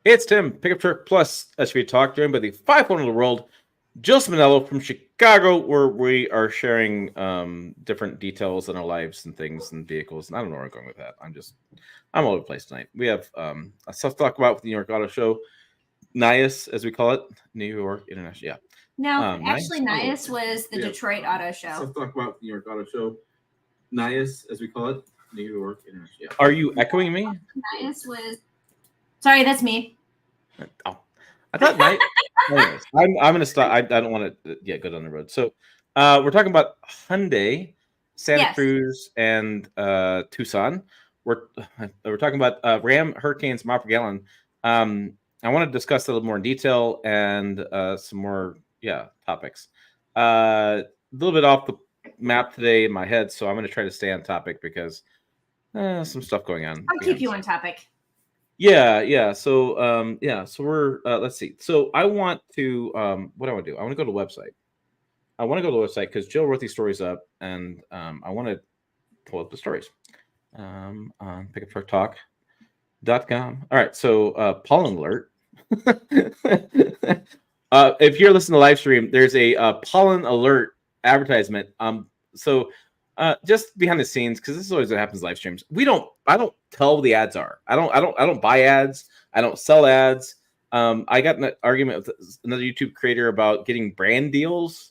Hey, it's Tim, Pickup Truck Plus SUV Talk, joined by the 5 of the world, Jill Ciminillo from Chicago, where we are sharing different details in our lives and things and vehicles. And I don't know where I'm going with that. I'm all over the place tonight. We have stuff to talk about with the New York Auto Show, NIAS, as we call it, New York International. Yeah. No, actually, NIAS was the Detroit Auto Show. Stuff to talk about with the New York Auto Show, NIAS, as we call it, New York International. Yeah. Are you echoing me? NIAS was. Sorry, that's me. Oh, I thought night. Anyways, I'm gonna stop. I don't want to go down the road. So, we're talking about Hyundai, Santa Cruz, and Tucson. We're talking about Ram Hurricanes mile per gallon. I want to discuss that a little more in detail and some more topics. A little bit off the map today in my head, so I'm going to try to stay on topic because some stuff going on. I'll keep you on topic. Yeah. So, so we're let's see. So I want to what I want to do. I want to go to the website. I want to go to the website because Jill wrote these stories up, and I want to pull up the stories on pickuptrucktalk.com. All right. So pollen alert. If you're listening to live stream, there's a pollen alert advertisement. So just behind the scenes, because this is always what happens live streams. I don't tell the ads are. I don't buy ads. I don't sell ads. I got in an argument with another YouTube creator about getting brand deals.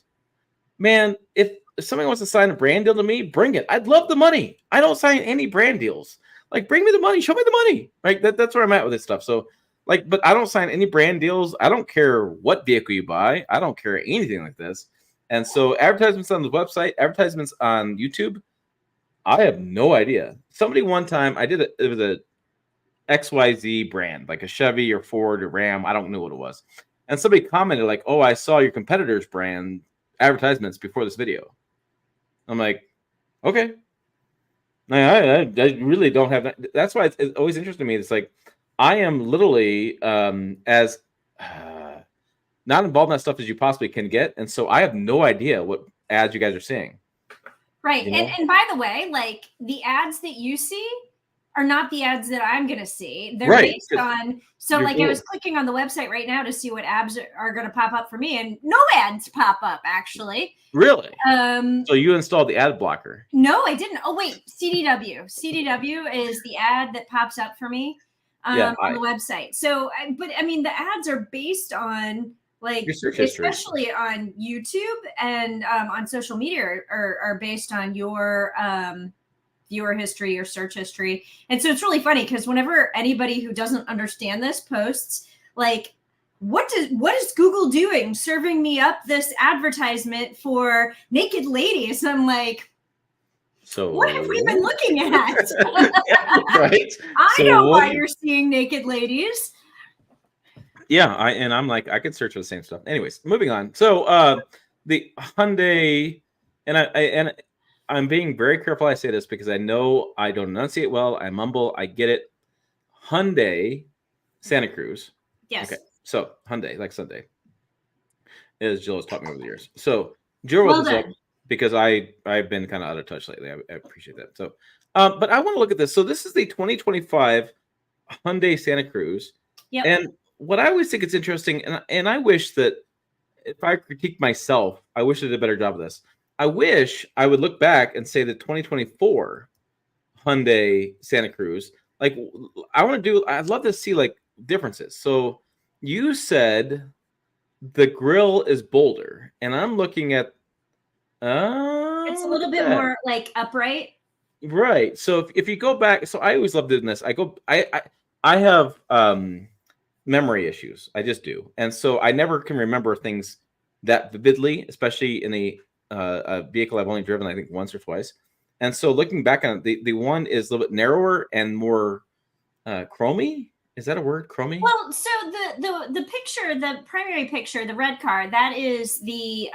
Man, if somebody wants to sign a brand deal to me, bring it. I'd love the money. I don't sign any brand deals. Like, bring me the money. Show me the money. Right? That's where I'm at with this stuff. So, but I don't sign any brand deals. I don't care what vehicle you buy. I don't care anything like this. And so advertisements on the website, advertisements on YouTube, I have no idea. Somebody one time, it was a XYZ brand, like a Chevy or Ford or Ram. I don't know what it was. And somebody commented like, oh, I saw your competitor's brand advertisements before this video. I'm like, okay. I really don't have that. That's why it's always interesting to me. It's like, I am literally as not involved in that stuff as you possibly can get. And so I have no idea what ads you guys are seeing. Right. You know? And by the way, like the ads that you see are not the ads that I'm going to see. They're based on. So like I was clicking on the website right now to see what ads are going to pop up for me, and no ads pop up actually. Really? So you installed the ad blocker? No, I didn't. Oh, wait. CDW. CDW is the ad that pops up for me on the website. So, but I mean, the ads are based on like, especially on YouTube and on social media are based on your viewer history, your search history. And so it's really funny because whenever anybody who doesn't understand this posts, like, what is Google doing serving me up this advertisement for naked ladies? I'm like, so what have we been looking at? Right. I know why you're seeing naked ladies. Yeah, I'm like, I could search for the same stuff. Anyways, moving on. So the Hyundai, and I'm being very careful I say this because I know I don't enunciate well. I mumble. I get it. Hyundai Santa Cruz. Yes. Okay. So Hyundai, like Sunday, as Jill has taught me over the years. So Jill wrote this up because I've been kind of out of touch lately. I appreciate that. So, but I want to look at this. So this is the 2025 Hyundai Santa Cruz. Yep. And what I always think is interesting, and I wish that if I critique myself, I wish I did a better job of this. I wish I would look back and say the 2024 Hyundai Santa Cruz. Like, I'd love to see like differences. So you said the grill is bolder, and I'm looking at it's a little bit more like upright. Right. So if you go back, so I always love doing this. I have memory issues. I just do. And so I never can remember things that vividly, especially in a vehicle I've only driven, I think, once or twice. And so looking back on it, the one is a little bit narrower and more chromy. Is that a word? Chromy? Well, so the picture, the primary picture, the red car, that is the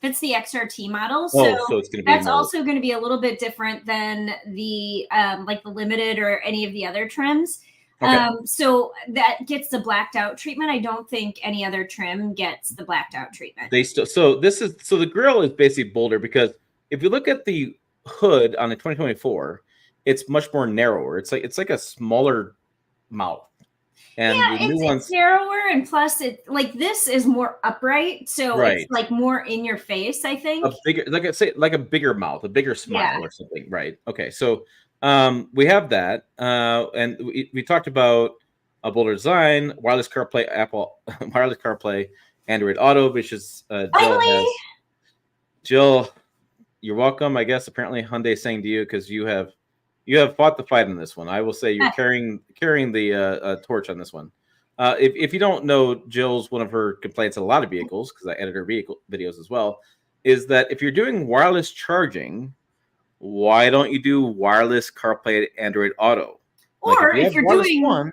it's the XRT model. So it's gonna be that's also going to be a little bit different than the like the Limited or any of the other trims. Okay. So that gets the blacked out treatment. I don't think any other trim gets the blacked out treatment. So the grill is basically bolder because if you look at the hood on the 2024, it's much more narrower. It's like a smaller mouth. And the new ones, it's narrower, and plus it like this is more upright, so it's like more in your face, I think. A bigger, like I say, like a bigger mouth, a bigger smile or something, right? Okay, so we have that, and we talked about a bolder design, wireless CarPlay, Apple wireless CarPlay, Android Auto, which is Jill. You're welcome, I guess. Apparently, Hyundai saying to you because you have fought the fight on this one. I will say you're carrying the torch on this one. If you don't know, Jill's one of her complaints on a lot of vehicles, because I edit her vehicle videos as well, is that if you're doing wireless charging, why don't you do wireless CarPlay Android Auto? Or like if you're doing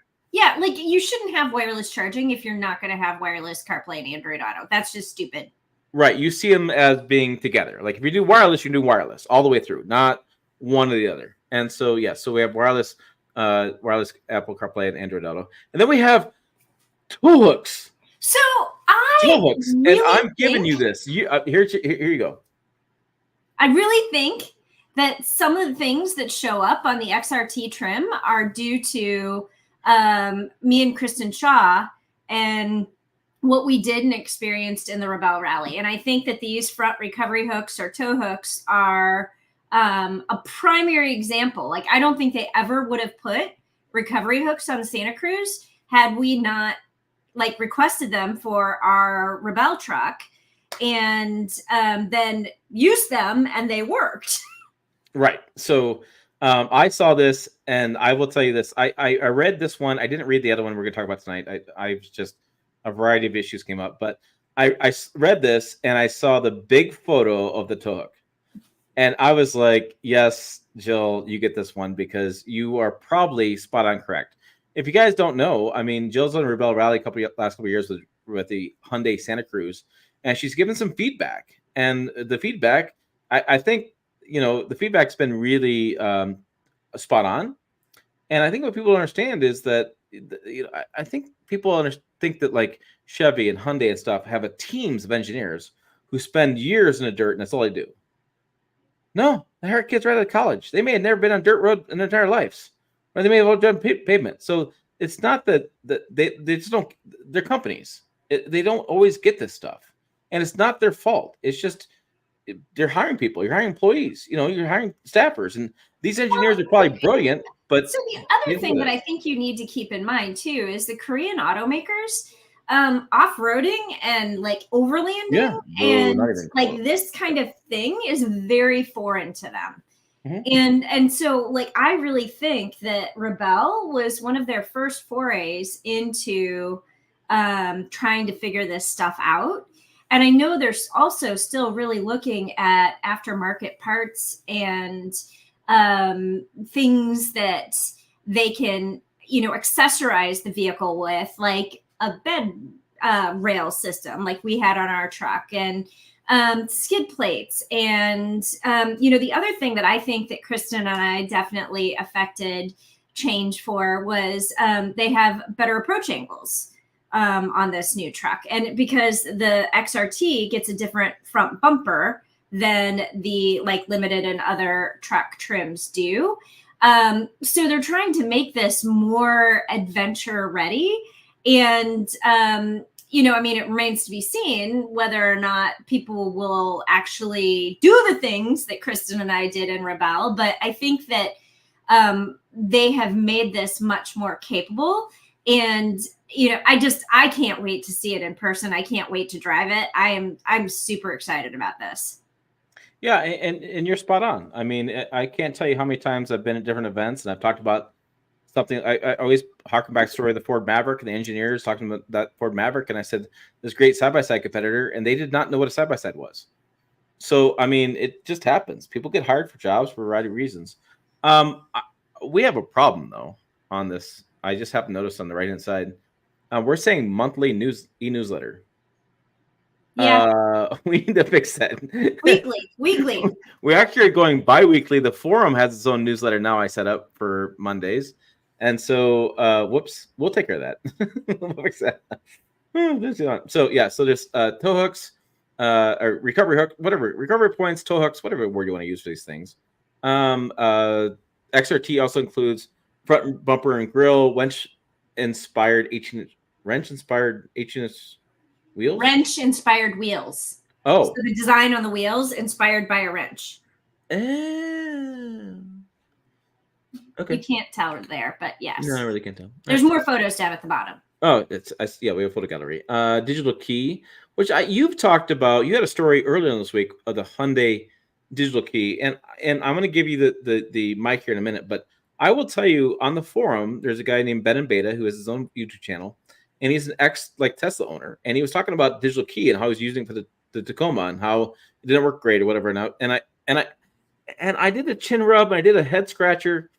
like you shouldn't have wireless charging if you're not going to have wireless CarPlay and Android Auto. That's just stupid. Right. You see them as being together. Like if you do wireless, you do wireless all the way through, not one or the other. And so so we have wireless Apple CarPlay and Android Auto, and then we have tool hooks. So tool hooks, really and I'm giving you this. Here you go. I really think that some of the things that show up on the XRT trim are due to me and Kristen Shaw and what we did and experienced in the Rebelle Rally. And I think that these front recovery hooks or tow hooks are a primary example. Like, I don't think they ever would have put recovery hooks on the Santa Cruz had we not like requested them for our Rebelle truck and then used them and they worked. Right. So I saw this, and I will tell you this. I read this one. I didn't read the other one we're going to talk about tonight. I just, a variety of issues came up, but I read this and I saw the big photo of the tow hook. And I was like, yes, Jill, you get this one because you are probably spot on correct. If you guys don't know, I mean, Jill's on Rebelle Rally last couple of years with the Hyundai Santa Cruz, and she's given some feedback. And the feedback, I think, the feedback's been really spot on. And I think what people understand is that, I think people think that like Chevy and Hyundai and stuff have a teams of engineers who spend years in the dirt and that's all they do. No, they hire kids right out of college. They may have never been on dirt road in their entire lives, or they may have all done pavement. So it's not that they just don't. They're companies. They don't always get this stuff, and it's not their fault. It's just they're hiring people. You're hiring employees. You're hiring staffers, and these engineers are probably brilliant. But so the other thing that I think you need to keep in mind too is the Korean automakers. Off-roading and like overlanding and like this kind of thing is very foreign to them. Mm-hmm. And so like I really think that Rebelle was one of their first forays into trying to figure this stuff out. And I know they're also still really looking at aftermarket parts and things that they can, accessorize the vehicle with, like a bed rail system like we had on our truck and skid plates. And, the other thing that I think that Kristen and I definitely affected change for was they have better approach angles on this new truck. And because the XRT gets a different front bumper than the like limited and other truck trims do. So they're trying to make this more adventure ready. And, it remains to be seen whether or not people will actually do the things that Kristen and I did in Rebelle. But I think that they have made this much more capable. And, I can't wait to see it in person. I can't wait to drive it. I'm super excited about this. Yeah, and you're spot on. I mean, I can't tell you how many times I've been at different events and I've talked about something. I always harken back to the story of the Ford Maverick and the engineers talking about that Ford Maverick. And I said, this great side-by-side competitor, and they did not know what a side-by-side was. So, I mean, it just happens. People get hired for jobs for a variety of reasons. We have a problem, though, on this. I just happened to notice on the right-hand side. We're saying monthly e-newsletter. Yeah. We need to fix that. Weekly. We're actually going bi-weekly. The forum has its own newsletter now I set up for Mondays. And so, whoops, we'll take care of that. We'll fix that. So there's tow hooks, or recovery hook, whatever, recovery points, tow hooks, whatever word you want to use for these things. XRT also includes front bumper and grill, winch inspired 18-inch wrench inspired 18-inch wheels. Wrench inspired wheels. Oh, so the design on the wheels inspired by a wrench. Okay. You can't tell there, but yes. No, I really can't tell. There's more photos down at the bottom. Oh, yeah, we have a photo gallery. Digital key, which you've talked about. You had a story earlier this week of the Hyundai digital key, and I'm going to give you the mic here in a minute, but I will tell you on the forum, there's a guy named Ben and Beta who has his own YouTube channel, and he's an ex Tesla owner, and he was talking about digital key and how he was using it for the Tacoma and how it didn't work great or whatever. And I did a chin rub and I did a head scratcher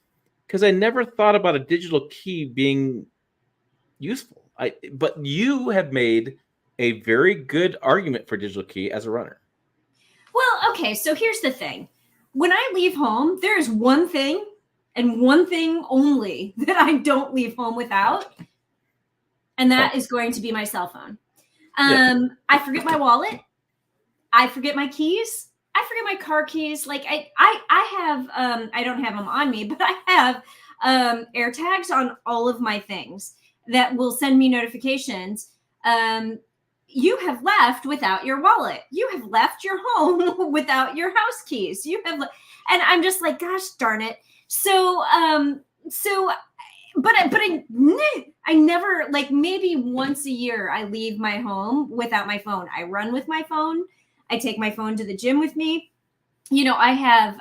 because I never thought about a digital key being useful. But you have made a very good argument for digital key as a runner. Well, okay, so here's the thing. When I leave home, there is one thing and one thing only that I don't leave home without, and that is going to be my cell phone. I forget my wallet. I forget my keys. I forget my car keys. Like I have, I don't have them on me, but I have air tags on all of my things that will send me notifications. You have left without your wallet. You have left your home without your house keys. You have, and I'm just like, gosh darn it. So, but I never, like, maybe once a year I leave my home without my phone. I run with my phone. I take my phone to the gym with me. You know, I have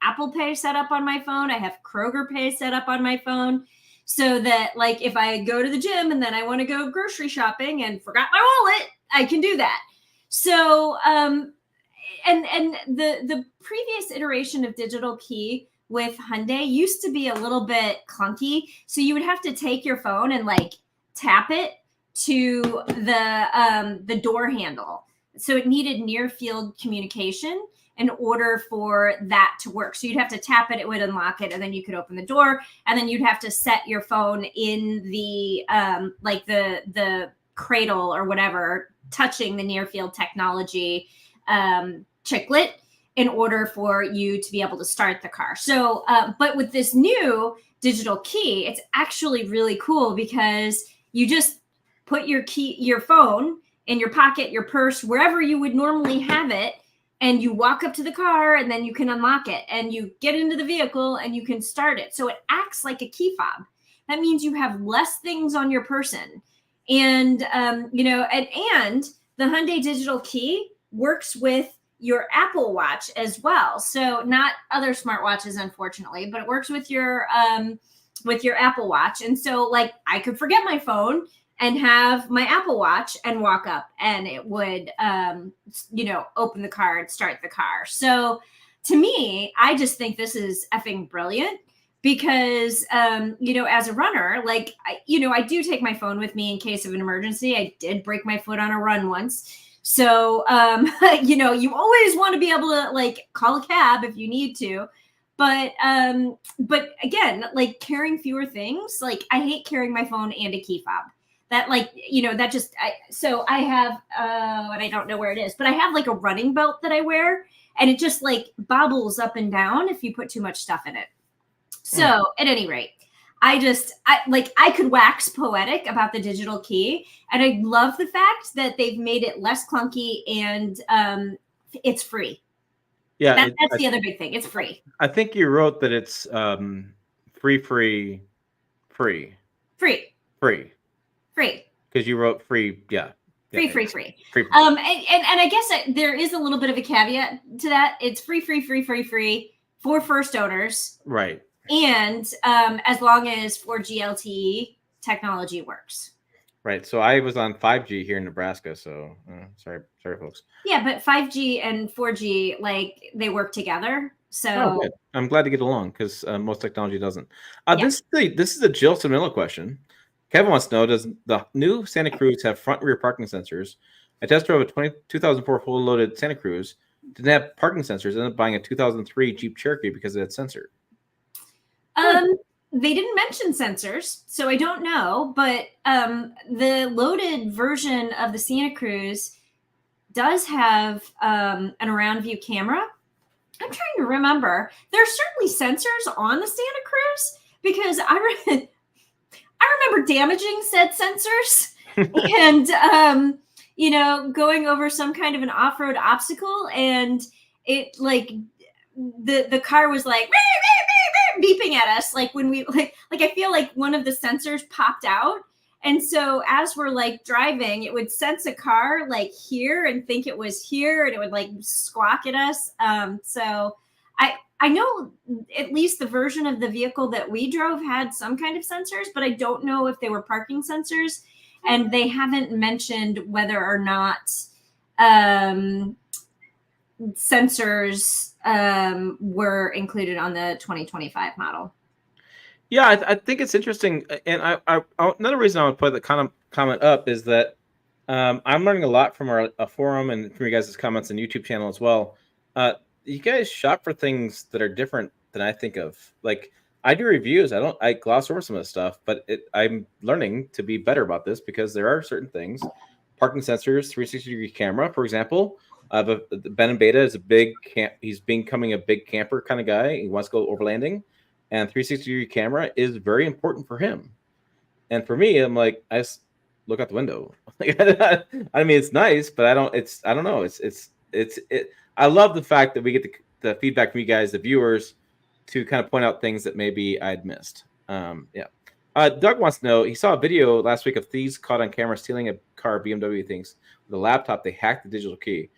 Apple Pay set up on my phone. I have Kroger Pay set up on my phone. So that, like, if I go to the gym and then I want to go grocery shopping and forgot my wallet, I can do that. So, and the previous iteration of digital key with Hyundai used to be a little bit clunky. So you would have to take your phone and like tap it to the door handle. So it needed near field communication in order for that to work. So you'd have to tap it, it would unlock it, and then you could open the door, and then you'd have to set your phone in the like the cradle or whatever, touching the near field technology chiclet in order for you to be able to start the car. So, but with this new digital key, it's actually really cool because you just put your phone in your pocket, your purse, wherever you would normally have it, and you walk up to the car and then you can unlock it and you get into the vehicle and you can start it. So it acts like a key fob. That means you have less things on your person. And, you know, and the Hyundai digital key works with your Apple Watch as well. So not other smartwatches, unfortunately, but it works with your Apple Watch. And so, like, I could forget my phone and have my Apple Watch and walk up and it would, you know, open the car and start the car. So to me, I just think this is effing brilliant because, you know, as a runner, like, I do take my phone with me in case of an emergency. I did break my foot on a run once. So, you know, you always want to be able to, like, call a cab if you need to. But again, like, carrying fewer things, like, I hate carrying my phone and a key fob. That, like, you know, that just, so I have, and I don't know where it is, but I have like a running belt that I wear and it just like bobbles up and down if you put too much stuff in it. So at any rate, I could wax poetic about the digital key, and I love the fact that they've made it less clunky and it's free. Yeah, that's the other big thing. It's free. I think you wrote that it's free. Because you wrote free, yeah. Free. And I guess there is a little bit of a caveat to that. It's free for first owners. Right. And as long as 4G LTE technology works. Right. So I was on 5G here in Nebraska. So sorry, folks. Yeah, but 5G and 4G, like, they work together. So good. I'm glad to get along because most technology doesn't. This is a Jill Ciminillo question. Kevin wants to know, does the new Santa Cruz have front and rear parking sensors? I test drove a 2004 fully loaded Santa Cruz. Didn't have parking sensors. Ended up buying a 2003 Jeep Cherokee because it had sensor. They didn't mention sensors, so I don't know. But the loaded version of the Santa Cruz does have an around view camera. I'm trying to remember. There are certainly sensors on the Santa Cruz because I I remember damaging said sensors and you know, going over some kind of an off-road obstacle, and it like the car was like beeping at us, like when we like I feel like one of the sensors popped out. And so as we're like driving, it would sense a car like here and think it was here, and it would like squawk at us. So I know at least the version of the vehicle that we drove had some kind of sensors, but I don't know if they were parking sensors, and they haven't mentioned whether or not sensors were included on the 2025 model. Yeah, I think it's interesting, and I another reason I would put the comment up is that I'm learning a lot from our forum and from you guys' comments on YouTube channel as well. You guys shop for things that are different than I think of. Like, I do reviews. I gloss over some of the stuff, but I'm learning to be better about this because there are certain things, parking sensors, 360-degree camera, for example. Ben and Beta is a big he's becoming a big camper kind of guy. He wants to go overlanding, and 360-degree camera is very important for him. And for me, I'm like, I just look out the window. I mean, it's nice, but I don't know. I love the fact that we get the feedback from you guys, the viewers, to kind of point out things that maybe I'd missed. Yeah. Doug wants to know, he saw a video last week of thieves caught on camera stealing a car, BMW things. With a laptop, they hacked the digital key.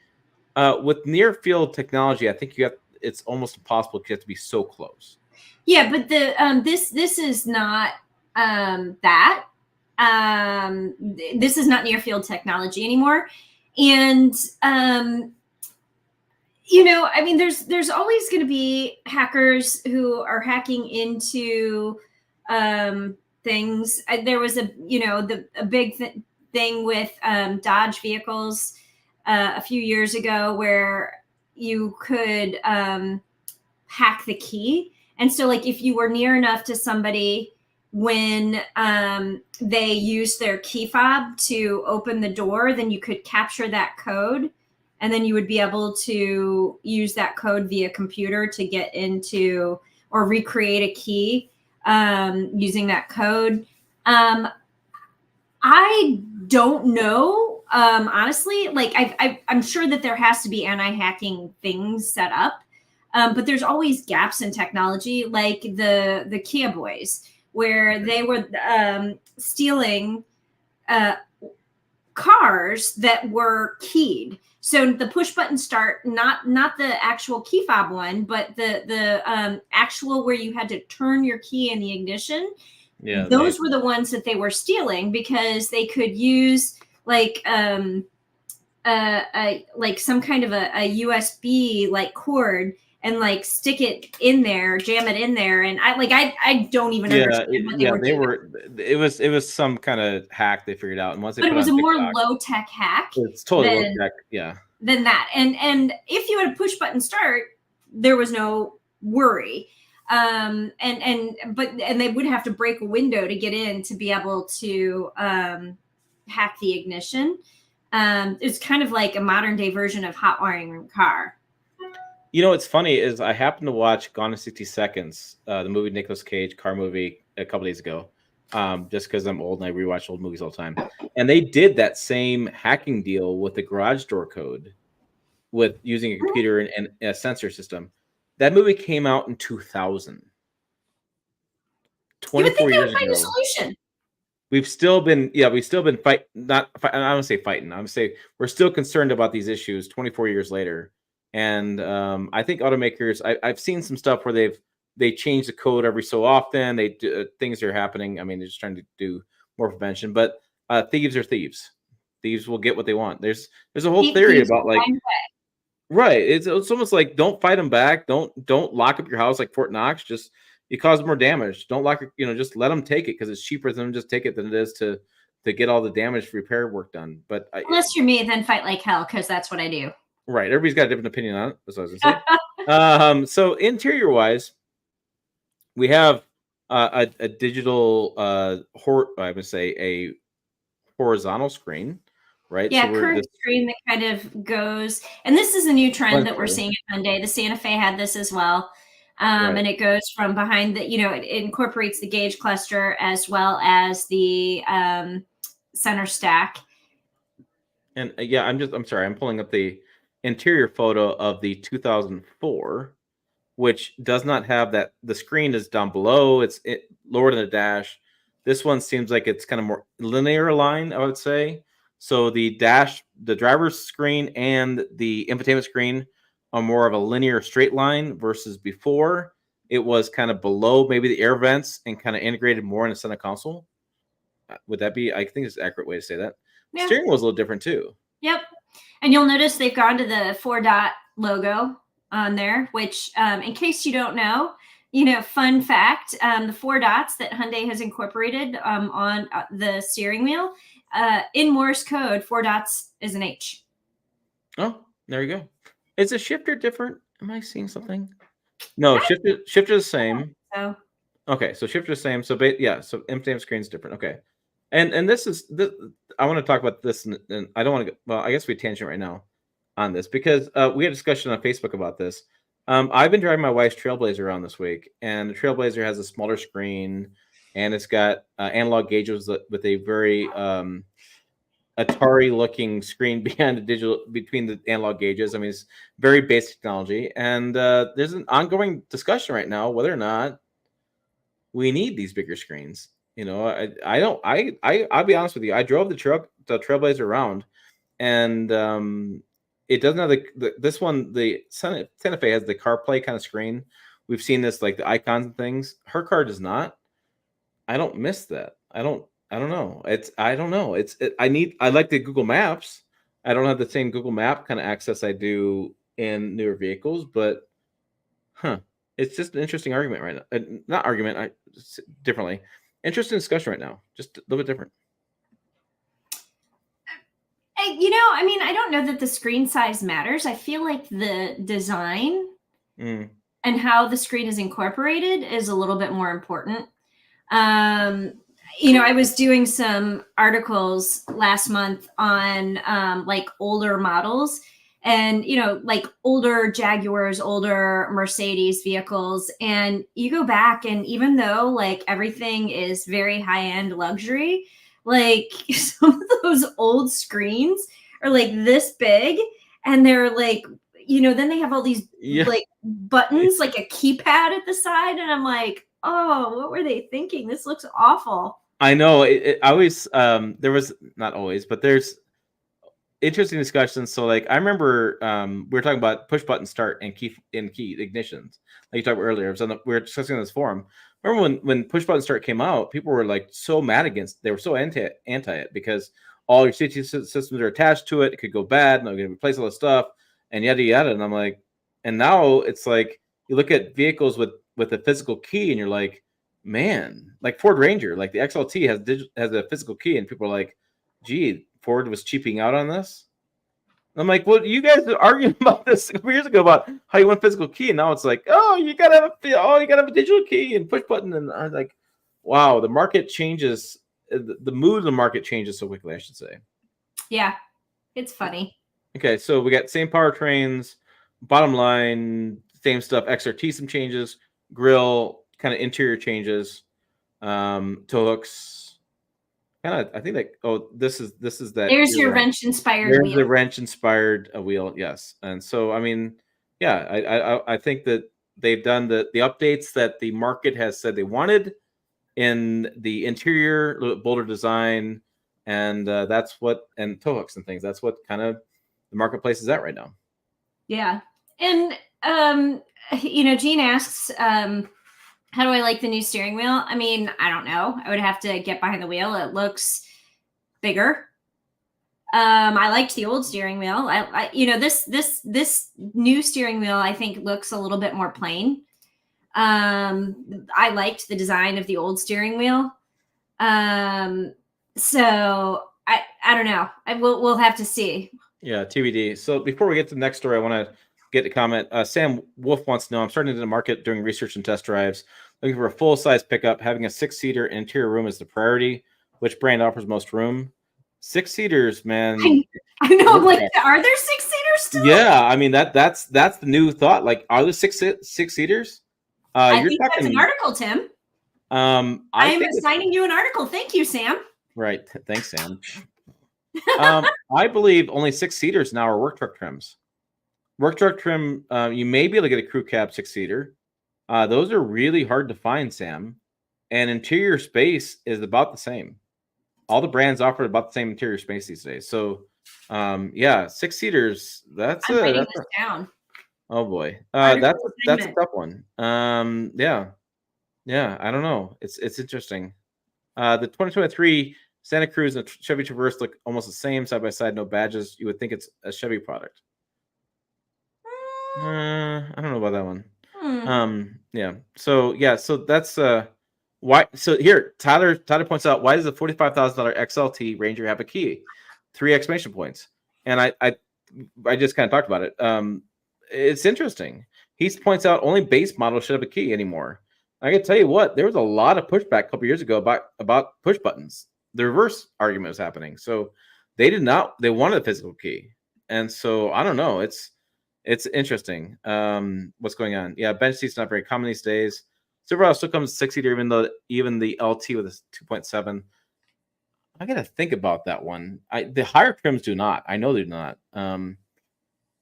With near field technology, I think it's almost impossible because you have to be so close. Yeah, but the this is not that. This is not near field technology anymore. And you know, I mean, there's always going to be hackers who are hacking into things. There was a big thing with Dodge vehicles a few years ago where you could hack the key. And so like if you were near enough to somebody when they used their key fob to open the door, then you could capture that code, and then you would be able to use that code via computer to get into or recreate a key using that code. I don't know, honestly. Like I'm sure that there has to be anti-hacking things set up, but there's always gaps in technology, like the Kia boys, where they were stealing cars that were keyed. So the push button start, not the actual key fob one, but the actual where you had to turn your key in the ignition. Yeah, those were the ones that they were stealing because they could use like some kind of a USB like cord and like stick it in there, jam it in there, and I don't even understand what they were doing. It was some kind of hack they figured out, and once it was a more low tech hack. It's totally low tech, yeah. Than that, and if you had a push button start, there was no worry. And they would have to break a window to get in to be able to hack the ignition. It's kind of like a modern day version of hot wiring your car. You know what's funny is I happened to watch Gone in 60 Seconds, the movie Nicolas Cage car movie, a couple days ago, just because I'm old and I rewatch old movies all the time. And they did that same hacking deal with the garage door code, with using a computer and a sensor system. That movie came out in 2000. 24 years ago. A solution. We've still been fighting. I don't say fighting. I'm say we're still concerned about these issues 24 years later. And I think automakers, I've seen some stuff where they change the code every so often. They do, things are happening. I mean, they're just trying to do more prevention. But thieves are thieves. Thieves will get what they want. There's a whole theory about like. Right. It's almost like don't fight them back. Don't lock up your house like Fort Knox. Just you cause more damage. Don't lock it. Just let them take it because it's cheaper for them to just take it than it is to get all the damage repair work done. But unless you're me, then fight like hell because that's what I do. Right. Everybody's got a different opinion on it. That's what I was gonna say. So interior wise, we have a digital I would say a horizontal screen. Right. Yeah, so curved screen that kind of goes, and this is a new trend that we're seeing at Hyundai. The Santa Fe had this as well. And it goes from behind the, it incorporates the gauge cluster as well as the center stack. And I'm sorry, I'm pulling up the interior photo of the 2004, which does not have that. The screen is down below. It's lower than the dash. This one seems like it's kind of more linear line, I would say. So the driver's screen and the infotainment screen are more of a linear straight line versus before it was kind of below maybe the air vents and kind of integrated more in the center console. Would that be, I think it's an accurate way to say that. Yeah. Steering wheel's a little different too. Yep. And you'll notice they've gone to the 4-dot logo on there, which in case you don't know, fun fact, the 4 dots that Hyundai has incorporated on the steering wheel, in Morse code, 4 dots is an H. Oh, there you go. Is the shifter different? Am I seeing something? No, shifter the same. So. Okay, so shifter the same. So so infotainment screen is different. Okay, and this is I want to talk about this, and I don't want to go. Well, I guess we tangent right now on this because we had a discussion on Facebook about this. I've been driving my wife's Trailblazer around this week, and the Trailblazer has a smaller screen, and it's got analog gauges with a very Atari-looking screen between the analog gauges. I mean, it's very basic technology, and there's an ongoing discussion right now whether or not we need these bigger screens. I'll be honest with you. I drove the Trailblazer around, and it doesn't have this one. The Santa Fe has the CarPlay kind of screen. We've seen this, like the icons and things. Her car does not. I don't miss that. I don't know. I like the Google Maps. I don't have the same Google Map kind of access I do in newer vehicles, but it's just an interesting argument right now. Not argument, differently. Interesting discussion right now. Just a little bit different. I don't know that the screen size matters. I feel like the design and how the screen is incorporated is a little bit more important. I was doing some articles last month on like older models and, like older Jaguars, older Mercedes vehicles. And you go back and even though like everything is very high-end luxury, like some of those old screens are like this big and they're like, then they have all these like buttons, like a keypad at the side. And I'm like, oh, what were they thinking? This looks awful. I know. I always, there was not always, but there's interesting discussions. So like, I remember we were talking about push button start and key ignitions. Like you talked about earlier, we were discussing on this forum. Remember when push button start came out, people were like so mad they were so anti it because all your CT systems are attached to it. It could go bad and they're going to replace all this stuff and yada, yada. And I'm like, and now it's like, you look at vehicles with a physical key and you're like, man, like Ford Ranger, like the XLT has a physical key, and people are like, gee, Ford was cheaping out on this. I'm like, well, you guys were arguing about this a couple years ago about how you want physical key, and now it's like, oh, you gotta have a digital key and push button, and I'm like, wow, the market changes, the mood of the market changes so quickly, I should say. Yeah, it's funny. Okay, so we got same powertrains, bottom line, same stuff, XRT, some changes, grill, kind of interior changes, tow hooks, kind of. I think this is that. There's your wrench inspired wheel. There's the wrench inspired wheel, yes. And so I mean, yeah, I think that they've done the updates that the market has said they wanted in the interior, a little bit bolder design, and that's what, and tow hooks and things. That's what kind of the marketplace is at right now. Yeah, and Gene asks, how do I like the new steering wheel? I mean, I don't know. I would have to get behind the wheel. It looks bigger. I liked the old steering wheel. This new steering wheel, I think, looks a little bit more plain. I liked the design of the old steering wheel. So I don't know. We'll have to see. Yeah, TBD. So before we get to the next story, I want to get a comment. Sam Wolf wants to know, I'm starting to the market doing research and test drives, looking for a full-size pickup. Having a 6-seater interior room is the priority. Which brand offers most room? 6-seaters, man. I know. Like, are there 6-seaters still? Yeah, I mean that's the new thought. Like, are there six seaters? I think that's an article, Tim. I'm assigning you an article. Thank you, Sam. Right. Thanks, Sam. I believe only 6-seaters now are work truck trims. Work truck trim, you may be able to get a crew cab 6-seater. Those are really hard to find, Sam. And interior space is about the same. All the brands offer about the same interior space these days. So, 6-seaters. That's I'm writing this down. Oh boy, that's a tough one. Yeah. I don't know. It's interesting. The 2023 Santa Cruz and Chevy Traverse look almost the same side by side. No badges. You would think it's a Chevy product. I don't know about that one. So that's why. So here, Tyler points out, why does the $45,000 XLT Ranger have a key? 3 exclamation points. And I just kind of talked about it. It's interesting. He points out only base models should have a key anymore. I can tell you what, there was a lot of pushback a couple years ago about push buttons. The reverse argument was happening. So they wanted a physical key. And so I don't know. It's interesting what's going on. Yeah, bench seat's not very common these days. Silverado still comes 6-seater, even the LT with a 2.7. I got to think about that one. The higher trims do not. I know they do not.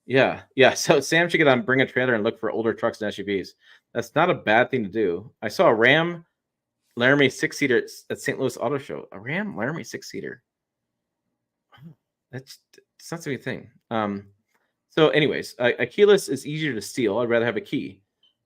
Yeah. So Sam should get on Bring a Trailer and look for older trucks and SUVs. That's not a bad thing to do. I saw a Ram Laramie 6-seater at St. Louis Auto Show. A Ram Laramie 6-seater. That's not such a thing. So anyways, a keyless is easier to steal. I'd rather have a key.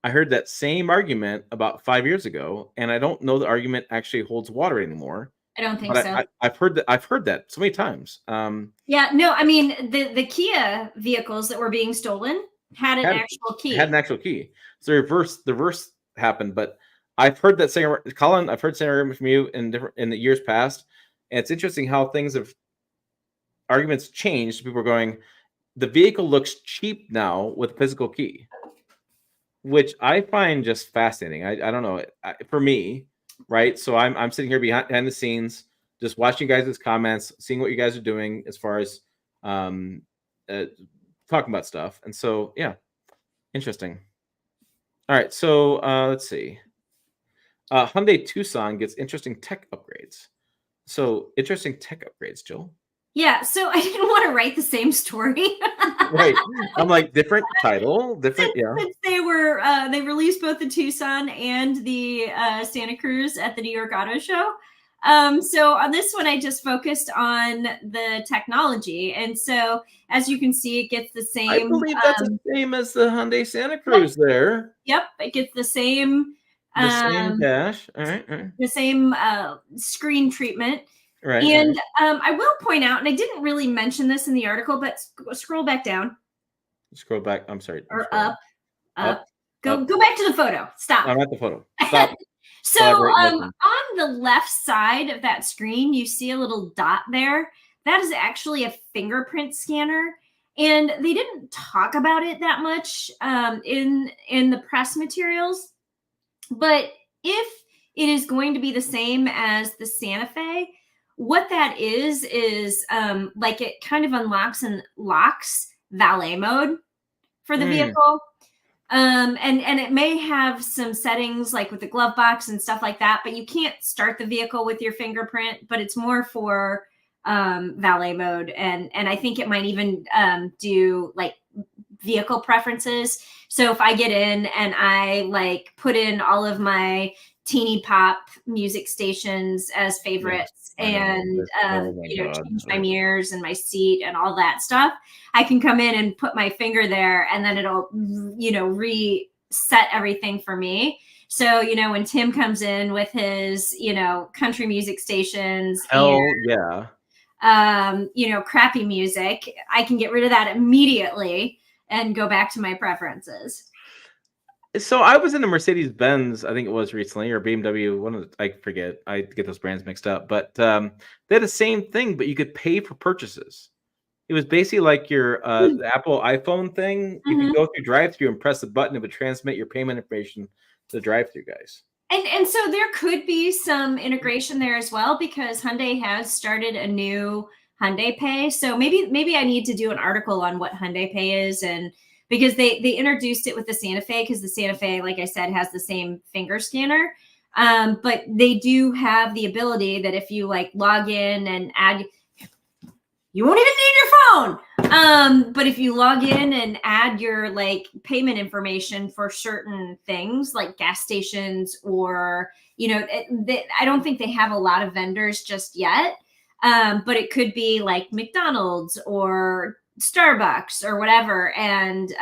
I heard that same argument about 5 years ago, and I don't know the argument actually holds water anymore. I don't think so. I've heard that so many times. Yeah, no, I mean the Kia vehicles that were being stolen had an actual key. So the reverse happened, but I've heard that same, Colin. I've heard same argument from you in the years past, and it's interesting how arguments changed. People are going, the vehicle looks cheap now with physical key, which I find just fascinating. I don't know, for me. Right, so I'm sitting here behind the scenes, just watching you guys' comments, seeing what you guys are doing as far as talking about stuff, and so yeah, interesting. All right, so let's see. Hyundai Tucson gets interesting tech upgrades. So interesting tech upgrades, Jill. Yeah, so I didn't want to write the same story. Right. I'm like, different title, different, yeah. Since they released both the Tucson and the Santa Cruz at the New York Auto Show. So on this one, I just focused on the technology. And so as you can see, it gets the same. I believe that's the same as the Hyundai Santa Cruz there. Yep, it gets the same. The same dash. All right. The same screen treatment. Right. And I will point out, and I didn't really mention this in the article, but scroll back down. Scroll back. I'm sorry. Or up. Go back to the photo. Stop. I'm at the photo. Stop. So on the left side of that screen, you see a little dot there. That is actually a fingerprint scanner. And they didn't talk about it that much in the press materials. But if it is going to be the same as the Santa Fe, what that is like it kind of unlocks and locks valet mode for the vehicle. And it may have some settings like with the glove box and stuff like that, but you can't start the vehicle with your fingerprint, but it's more for valet mode. And I think it might even do like vehicle preferences. So if I get in and I like put in all of my teeny pop music stations as favorites, and change my mirrors and my seat and all that stuff, I can come in and put my finger there, and then it'll reset everything for me. So when Tim comes in with his country music stations, crappy music, I can get rid of that immediately and go back to my preferences. So I was in a Mercedes-Benz, I think it was recently, or BMW, I forget. I get those brands mixed up. But they had the same thing, but you could pay for purchases. It was basically like your Apple iPhone thing. You could go through drive-through and press the button. It would transmit your payment information to the drive-through guys. And so there could be some integration there as well, because Hyundai has started a new Hyundai Pay. So maybe I need to do an article on what Hyundai Pay is and because they introduced it with the Santa Fe, because the Santa Fe, like I said, has the same finger scanner. But they do have the ability that if you like log in and add, you won't even need your phone. But if you log in and add your like payment information for certain things like gas stations, or, you know, I don't think they have a lot of vendors just yet. But it could be like McDonald's or Starbucks or whatever, and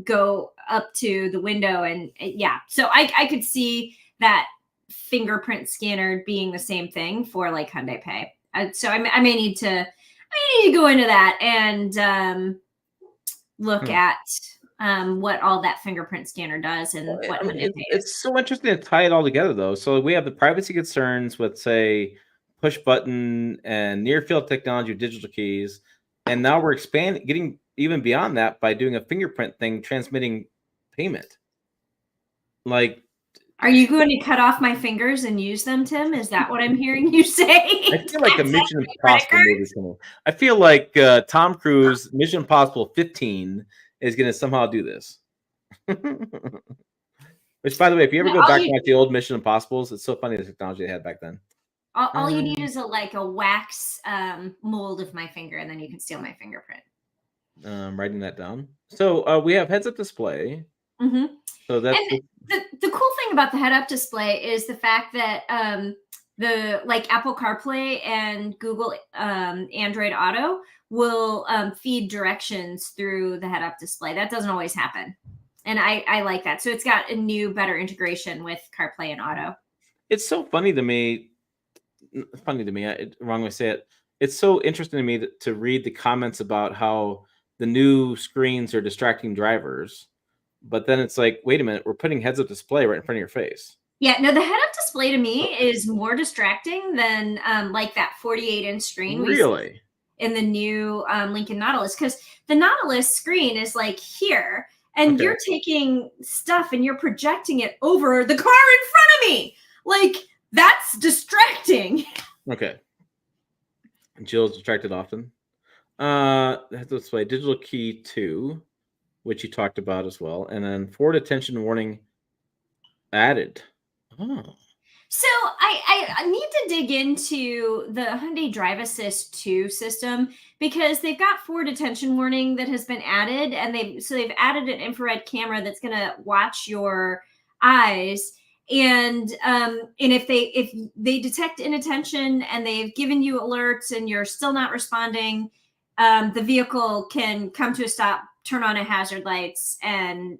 go up to the window. And yeah, so I could see that fingerprint scanner being the same thing for like Hyundai Pay. So I may need to go into that and look at what all that fingerprint scanner does and what Hyundai Pay is. It's so interesting to tie it all together, though. So we have the privacy concerns with, say, push button and near field technology with digital keys, and now we're expanding, getting even beyond that by doing a fingerprint thing, transmitting payment. Like, are you going to cut off my fingers and use them, Tim? Is that what I'm hearing you say? I feel like a Mission Impossible movie is coming. I feel like Tom Cruise, Mission Impossible 15, is going to somehow do this. Which, by the way, if you ever go back to like the old Mission Impossibles, it's so funny the technology they had back then. All you need is a wax mold of my finger, and then you can steal my fingerprint. Writing that down. So we have heads-up display. Mm-hmm. So that's the cool thing about the head-up display is the fact that the like Apple CarPlay and Google Android Auto will feed directions through the head-up display. That doesn't always happen, and I like that. So it's got a new, better integration with CarPlay and Auto. It's so funny to me. Wrong way to say it. It's so interesting to me to read the comments about how the new screens are distracting drivers. But then it's like, wait a minute, we're putting heads-up display right in front of your face. Yeah, no, the head-up display to me is more distracting than like that 48-inch screen. Really? In the new Lincoln Nautilus, because the Nautilus screen is like here, and you're taking stuff and you're projecting it over the car in front of me. Like, that's distracting. Okay. Jill's distracted often. Heads-up display, digital key 2. Which you talked about as well, and then forward attention warning added. Oh, so I need to dig into the Hyundai Drive Assist 2 system, because they've got forward attention warning that has been added, and they've added an infrared camera that's going to watch your eyes, and if they detect inattention and they've given you alerts and you're still not responding, the vehicle can come to a stop, turn on a hazard lights, and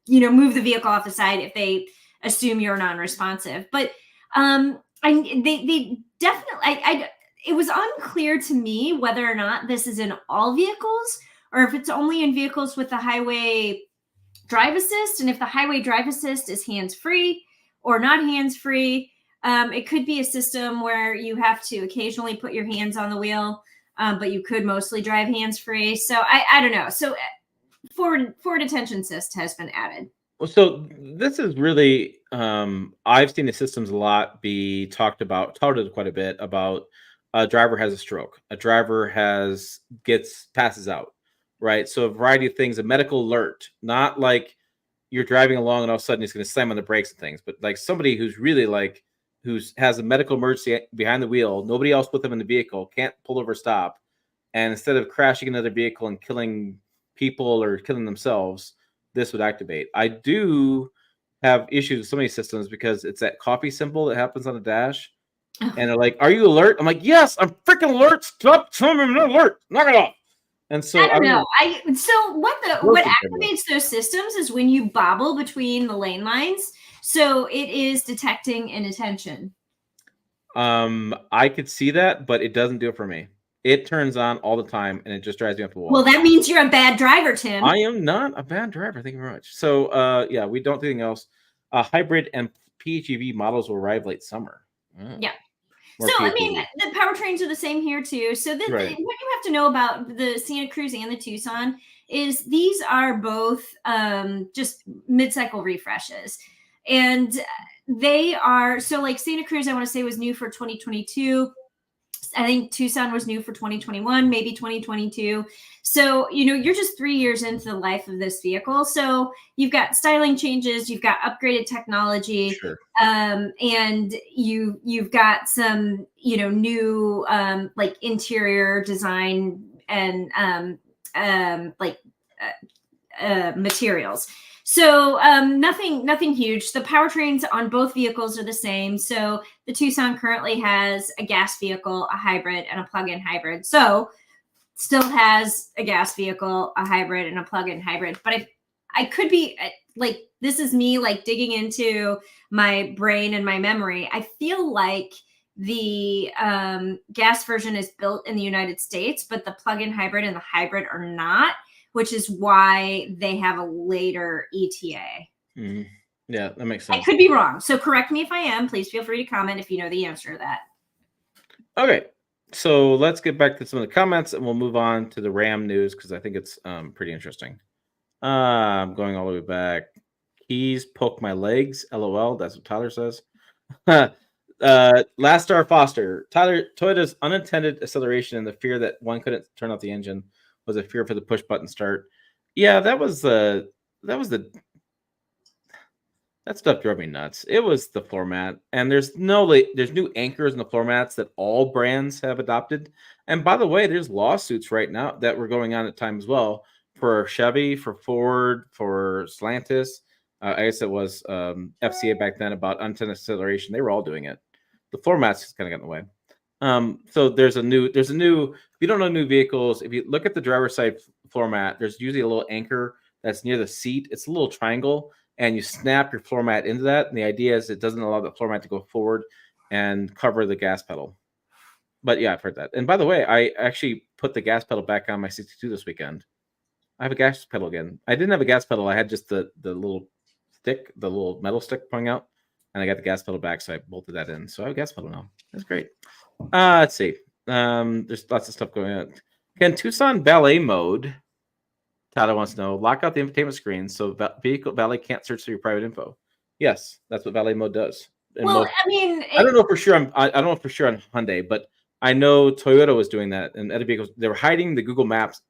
move the vehicle off the side if they assume you're non-responsive. But they definitely, it was unclear to me whether or not this is in all vehicles or if it's only in vehicles with the highway drive assist, and if the highway drive assist is hands-free or not hands-free. It could be a system where you have to occasionally put your hands on the wheel, but you could mostly drive hands-free. So I don't know. So forward attention assist has been added. Well, so this is really, I've seen the systems a lot be touted quite a bit about a driver has a stroke, a driver passes out, right? So a variety of things, a medical alert, not like you're driving along and all of a sudden he's going to slam on the brakes and things, but like somebody who's really like, has a medical emergency behind the wheel, nobody else with them in the vehicle, can't pull over, stop. And instead of crashing another vehicle and killing people or killing themselves, this would activate. I do have issues with so many systems because it's that coffee symbol that happens on the dash. And they're like, are you alert? I'm like, yes, I'm freaking alert. Stop telling me I'm not alert. Knock it off. And so I don't know. So what activates those systems is when you bobble between the lane lines. So it is detecting inattention. I could see that, but it doesn't do it for me. It turns on all the time, and it just drives me up the wall. Well, that means you're a bad driver, Tim. I am not a bad driver. Thank you very much. So, yeah, we don't do anything else. Hybrid and PHEV models will arrive late summer. Yeah. So, PHEV. I mean, the powertrains are the same here, too. So, what you have to know about the Santa Cruz and the Tucson is these are both just mid-cycle refreshes. And they are, so like Santa Cruz, I want to say was new for 2022. I think Tucson was new for 2021, maybe 2022. So, you're just 3 years into the life of this vehicle. So you've got styling changes, you've got upgraded technology, sure. And you've got some, new like interior design and materials. So nothing huge. The powertrains on both vehicles are the same. So the Tucson currently has a gas vehicle, a hybrid, and a plug-in hybrid. So still has a gas vehicle, a hybrid, and a plug-in hybrid. But I could be like, this is me like digging into my brain and my memory. I feel like the gas version is built in the United States, but the plug-in hybrid and the hybrid are not, which is why they have a later ETA. Mm-hmm. Yeah, that makes sense. I could be wrong. So correct me if I am. Please feel free to comment if you know the answer to that. Okay. So let's get back to some of the comments and we'll move on to the Ram news because I think it's pretty interesting. I'm going all the way back. Keys poke my legs. LOL. That's what Tyler says. Last Star Foster. Tyler, Toyota's unintended acceleration and the fear that one couldn't turn off the engine was a fear for the push button start. Yeah, that stuff drove me nuts. It was the floor mat, and there's new anchors in the floor mats that all brands have adopted. And by the way, there's lawsuits right now that were going on at time as well for Chevy, for Ford, for Stellantis. I guess it was FCA back then about unintended acceleration. They were all doing it. The floor mats just kind of got in the way. So there's a new. If you don't know new vehicles, if you look at the driver's side floor mat, there's usually a little anchor that's near the seat. It's a little triangle. And you snap your floor mat into that. And the idea is it doesn't allow the floor mat to go forward and cover the gas pedal. But yeah, I've heard that. And by the way, I actually put the gas pedal back on my 62 this weekend. I have a gas pedal again. I didn't have a gas pedal. I had just the little stick, the little metal stick pointing out. And I got the gas pedal back, so I bolted that in. So I have a gas pedal now. That's great. Let's see. There's lots of stuff going on. Can Tucson valet mode... Tyler wants to know, lock out the infotainment screen so vehicle valet can't search through your private info. Yes, that's what valet mode does. Well, I don't know for sure. I don't know for sure on Hyundai, but I know Toyota was doing that, and other vehicles they were hiding the Google Maps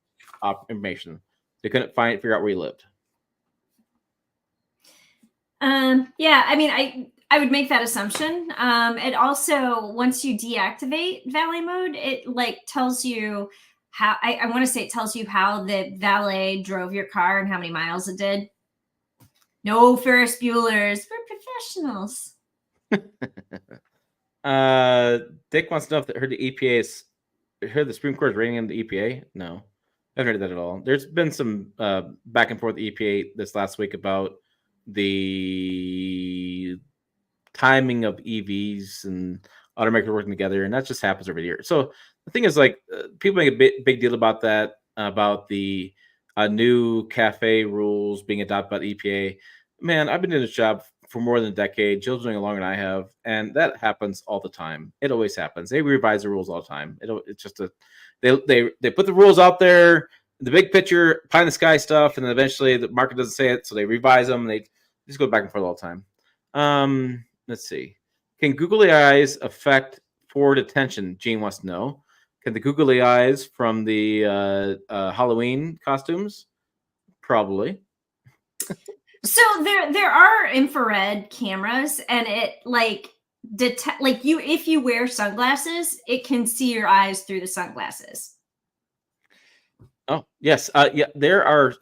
information. They couldn't figure out where you lived. Yeah, I mean, I would make that assumption. It also, once you deactivate valet mode, it like tells you how, I want to say it tells you how the valet drove your car and how many miles it did. No Ferris Bueller's. We're professionals. Dick wants to know if heard the EPA is heard the Supreme Court is reining in the EPA. No, I haven't heard that at all. There's been some back and forth with the EPA this last week about the timing of EVs and automakers working together, and that just happens every year. So the thing is, like, people make a big deal about that, about the new cafe rules being adopted by the EPA. Man, I've been in this job for more than a decade. Jill's doing it longer than I have, and that happens all the time. It always happens. They revise the rules all the time. It's just they put the rules out there, the big picture, pie in the sky stuff, and then eventually the market doesn't say it, so they revise them. And they just go back and forth all the time. Let's see. Can googly eyes affect forward attention? Gene wants to know. Can the googly eyes from the Halloween costumes? Probably. So there are infrared cameras, and it like detect like you if you wear sunglasses, it can see your eyes through the sunglasses. Oh yes, yeah. There are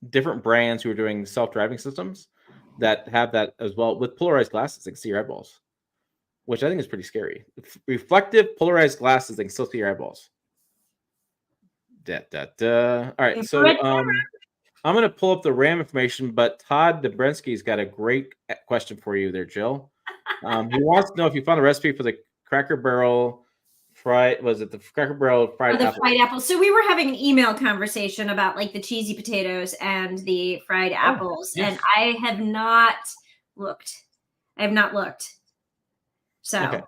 different brands who are doing self-driving systems that have that as well with polarized glasses. They can see your eyeballs, which I think is pretty scary. Reflective polarized glasses, they can still see your eyeballs. All right, so I'm going to pull up the RAM information, but Todd Dobrensky's got a great question for you there, Jill. He wants to know if you found a recipe for the Cracker Barrel fried. Was it the Cracker Barrel fried apple? Fried apple. So we were having an email conversation about like the cheesy potatoes and the fried apples, yes. And I have not looked. So okay.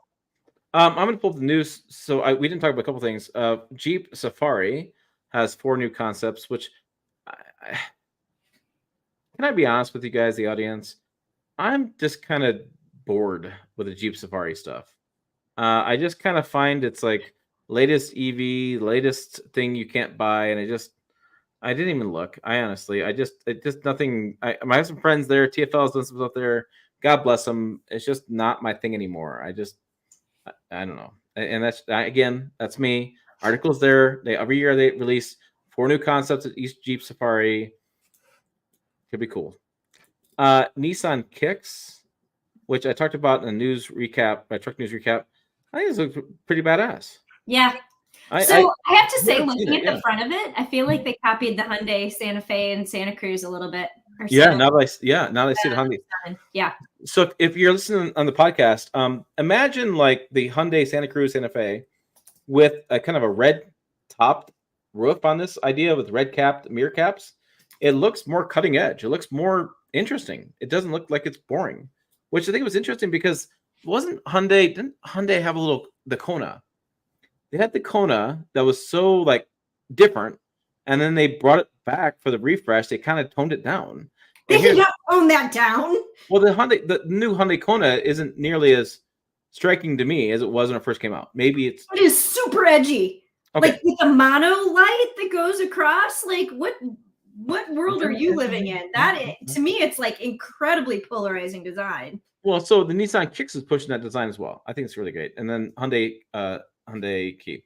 I'm going to pull up the news. So we didn't talk about a couple things. Jeep Safari has 4 new concepts, which can I be honest with you guys, the audience? I'm just kind of bored with the Jeep Safari stuff. I just kind of find it's like latest EV, latest thing you can't buy, and I didn't even look. It just nothing. I have some friends there. TFL's done some stuff there. God bless them. It's just not my thing anymore. I don't know. And that's me. Articles there. Every year they release 4 new concepts at East Jeep Safari. Could be cool. Nissan Kicks, which I talked about in a news recap, my truck news recap. I think this looks pretty badass. Yeah. I have to say, looking at the front of it, I feel like they copied the Hyundai Santa Fe and Santa Cruz a little bit. Now that I see the Hyundai. Yeah. So if you're listening on the podcast, imagine like the Hyundai Santa Cruz Santa Fe with a kind of a red topped roof on this idea with red capped mirror caps. It looks more cutting edge. It looks more interesting. It doesn't look like it's boring, which I think was interesting because didn't Hyundai have the Kona? They had the Kona that was so like different, and then they brought it back for the refresh. They kind of toned it down. They did not tone that down. Well, the new Hyundai Kona isn't nearly as striking to me as it was when it first came out. Maybe it is super edgy. Okay. Like with the mono light that goes across. Like what world are you living in? To me, it's like incredibly polarizing design. Well, so the Nissan Kicks is pushing that design as well. I think it's really great. And then Hyundai Key.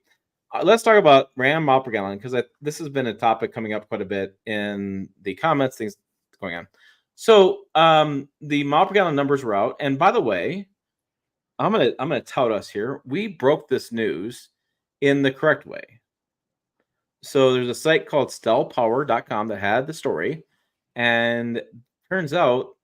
Let's talk about Ram mile per gallon because this has been a topic coming up quite a bit in the comments, things going on. So the mile per gallon numbers were out, and by the way, I'm gonna tout us here. We broke this news in the correct way. So there's a site called stellpower.com that had the story, and turns out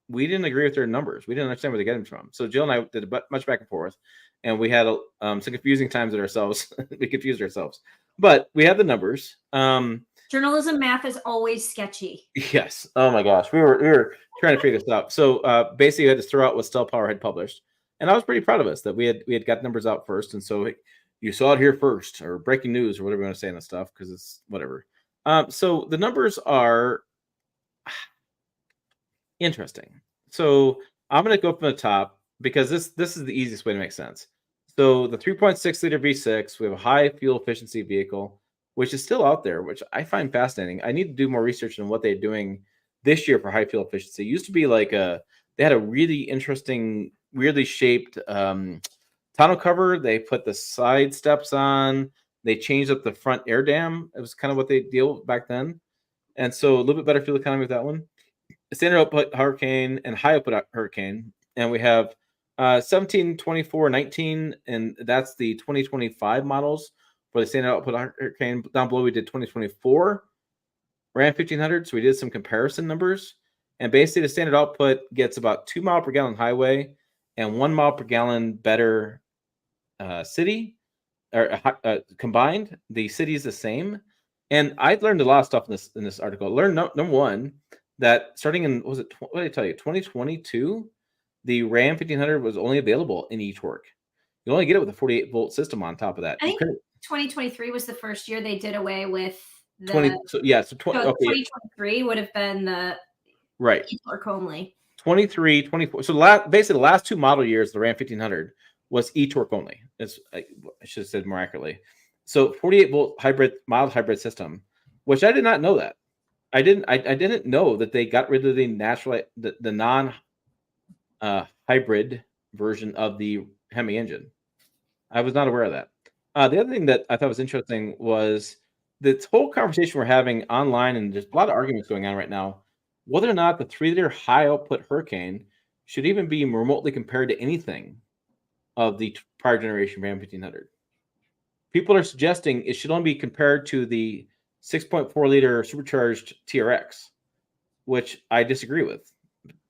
we didn't agree with their numbers. We didn't understand where they get them from. So Jill and I did much back and forth, and we had some confusing times at ourselves. We confused ourselves, but we had the numbers. Journalism math is always sketchy. Yes. Oh my gosh, we were trying to figure this out. So basically, we had to throw out what Stellpower had published, and I was pretty proud of us that we had got numbers out first, and so you saw it here first, or breaking news, or whatever you want to say in the stuff, because it's whatever. So the numbers are interesting. So I'm going to go from the top because this is the easiest way to make sense. So the 3.6 liter V6, we have a high fuel efficiency vehicle, which is still out there, which I find fascinating. I need to do more research on what they're doing this year for high fuel efficiency. It used to be like they had a really interesting, weirdly shaped tonneau cover. They put the side steps on. They changed up the front air dam. It was kind of what they deal with back then. And so a little bit better fuel economy with that one. Standard output Hurricane and high output Hurricane. And we have 17, 24, 19, and that's the 2025 models for the standard output Hurricane. Down below, we did 2024 Ram 1500. So we did some comparison numbers. And basically, the standard output gets about 2 miles per gallon highway and 1 mile per gallon better city or combined. The city is the same. And I learned a lot of stuff in this article. I learned number one that starting in what did I tell you? 2022, the Ram 1500 was only available in e-torque. You only get it with a 48 volt system on top of that. I think 2023 was the first year they did away with the 2023 would have been the right e-torque only. 23, 24. So basically the last 2 model years, the Ram 1500 was e-torque only. I should have said more accurately. So 48 volt mild hybrid system, which I did not know that. I didn't know that they got rid of the non hybrid version of the Hemi engine. I was not aware of that. The other thing that I thought was interesting was this whole conversation we're having online, and there's a lot of arguments going on right now, whether or not the 3-liter high output Hurricane should even be remotely compared to anything of the prior generation Ram 1500. People are suggesting it should only be compared to the 6.4 liter supercharged TRX, which I disagree with.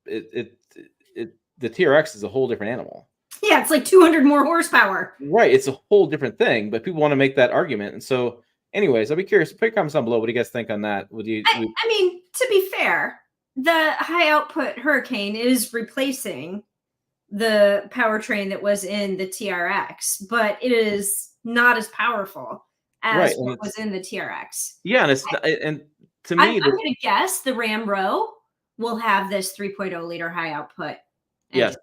The TRX is a whole different animal. Yeah, it's like 200 more horsepower. Right, it's a whole different thing, but people want to make that argument. And so, anyways, I'll be curious. Put your comments down below. What do you guys think on that? I mean, to be fair, the high output Hurricane is replacing the powertrain that was in the TRX, but it is not as powerful as what was in the TRX. Yeah, and to me, I'm going to guess the Ram Row will have this 3.0 liter high output. Yes,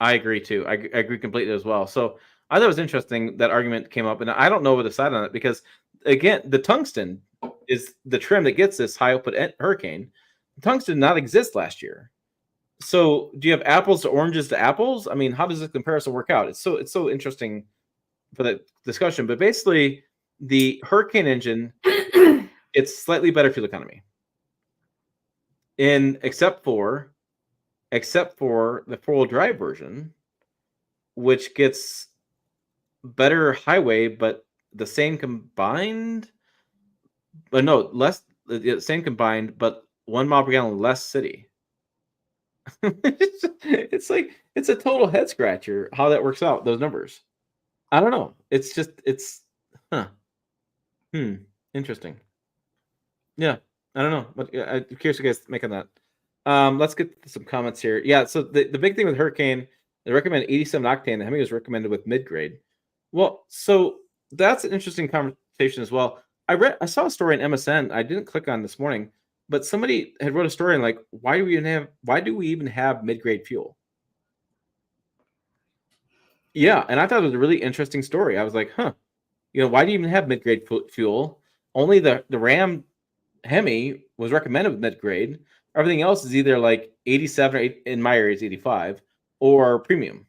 I agree too. I agree completely as well. So I thought it was interesting that argument came up, and I don't know what to decide on it because, again, the tungsten is the trim that gets this high output Hurricane. The tungsten did not exist last year. So do you have apples to oranges to apples? I mean, how does this comparison work out? It's so interesting for that discussion. But basically, the Hurricane engine, it's slightly better fuel economy, except for the four-wheel drive version, which gets better highway, but the same combined, but no, less, the same combined, but 1 mile per gallon less city. It's like, it's a total head scratcher how that works out, those numbers. I don't know. It's just, interesting. Yeah, I don't know. But I'm curious what you guys make on that. Let's get to some comments here. Yeah, so the big thing with Hurricane, they recommend 87 octane. The Hemi was recommended with mid-grade. Well, so that's an interesting conversation as well. I saw a story in MSN. I didn't click on this morning, but somebody had wrote a story and like, why do we even have mid-grade fuel? Yeah, and I thought it was a really interesting story. I was like, why do you even have mid-grade fuel? Only the Ram Hemi was recommended with mid-grade. Everything else is either like 87 or in my area is 85 or premium.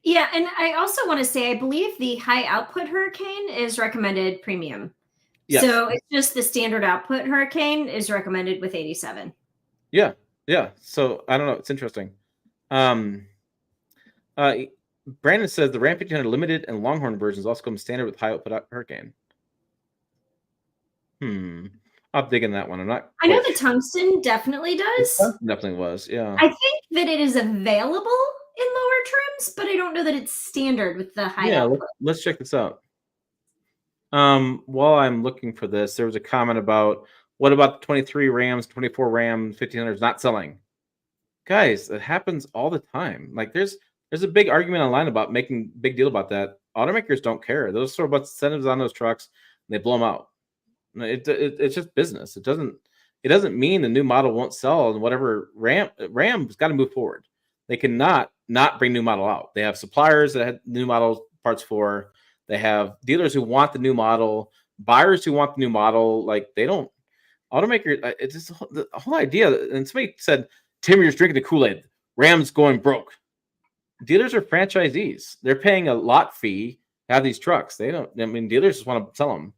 Yeah, and I also want to say I believe the high output Hurricane is recommended premium. Yes. So it's just the standard output Hurricane is recommended with 87. Yeah. So I don't know. It's interesting. Brandon says the Ram 1500 limited and Longhorn versions also come standard with high output Hurricane. I'll dig in that one. I know the tungsten definitely does. Definitely was, yeah. I think that it is available in lower trims, but I don't know that it's standard with the high output. Let's check this out. While I'm looking for this, there was a comment about what about the 23 Rams, 24 Ram 1500s not selling? Guys, it happens all the time. Like there's a big argument online about making a big deal about that. Automakers don't care. Those sort of incentives on those trucks, they blow them out. It's just business. It doesn't mean the new model won't sell and whatever. Ram's got to move forward. They cannot not bring new model out. They have suppliers that have new model parts for. They have dealers who want the new model, buyers who want the new model. Like they don't. Automakers. It's just the whole idea. And somebody said, "Tim, you're just drinking the Kool-Aid. Ram's going broke." Dealers are franchisees. They're paying a lot fee to have these trucks. They don't. I mean, dealers just want to sell them.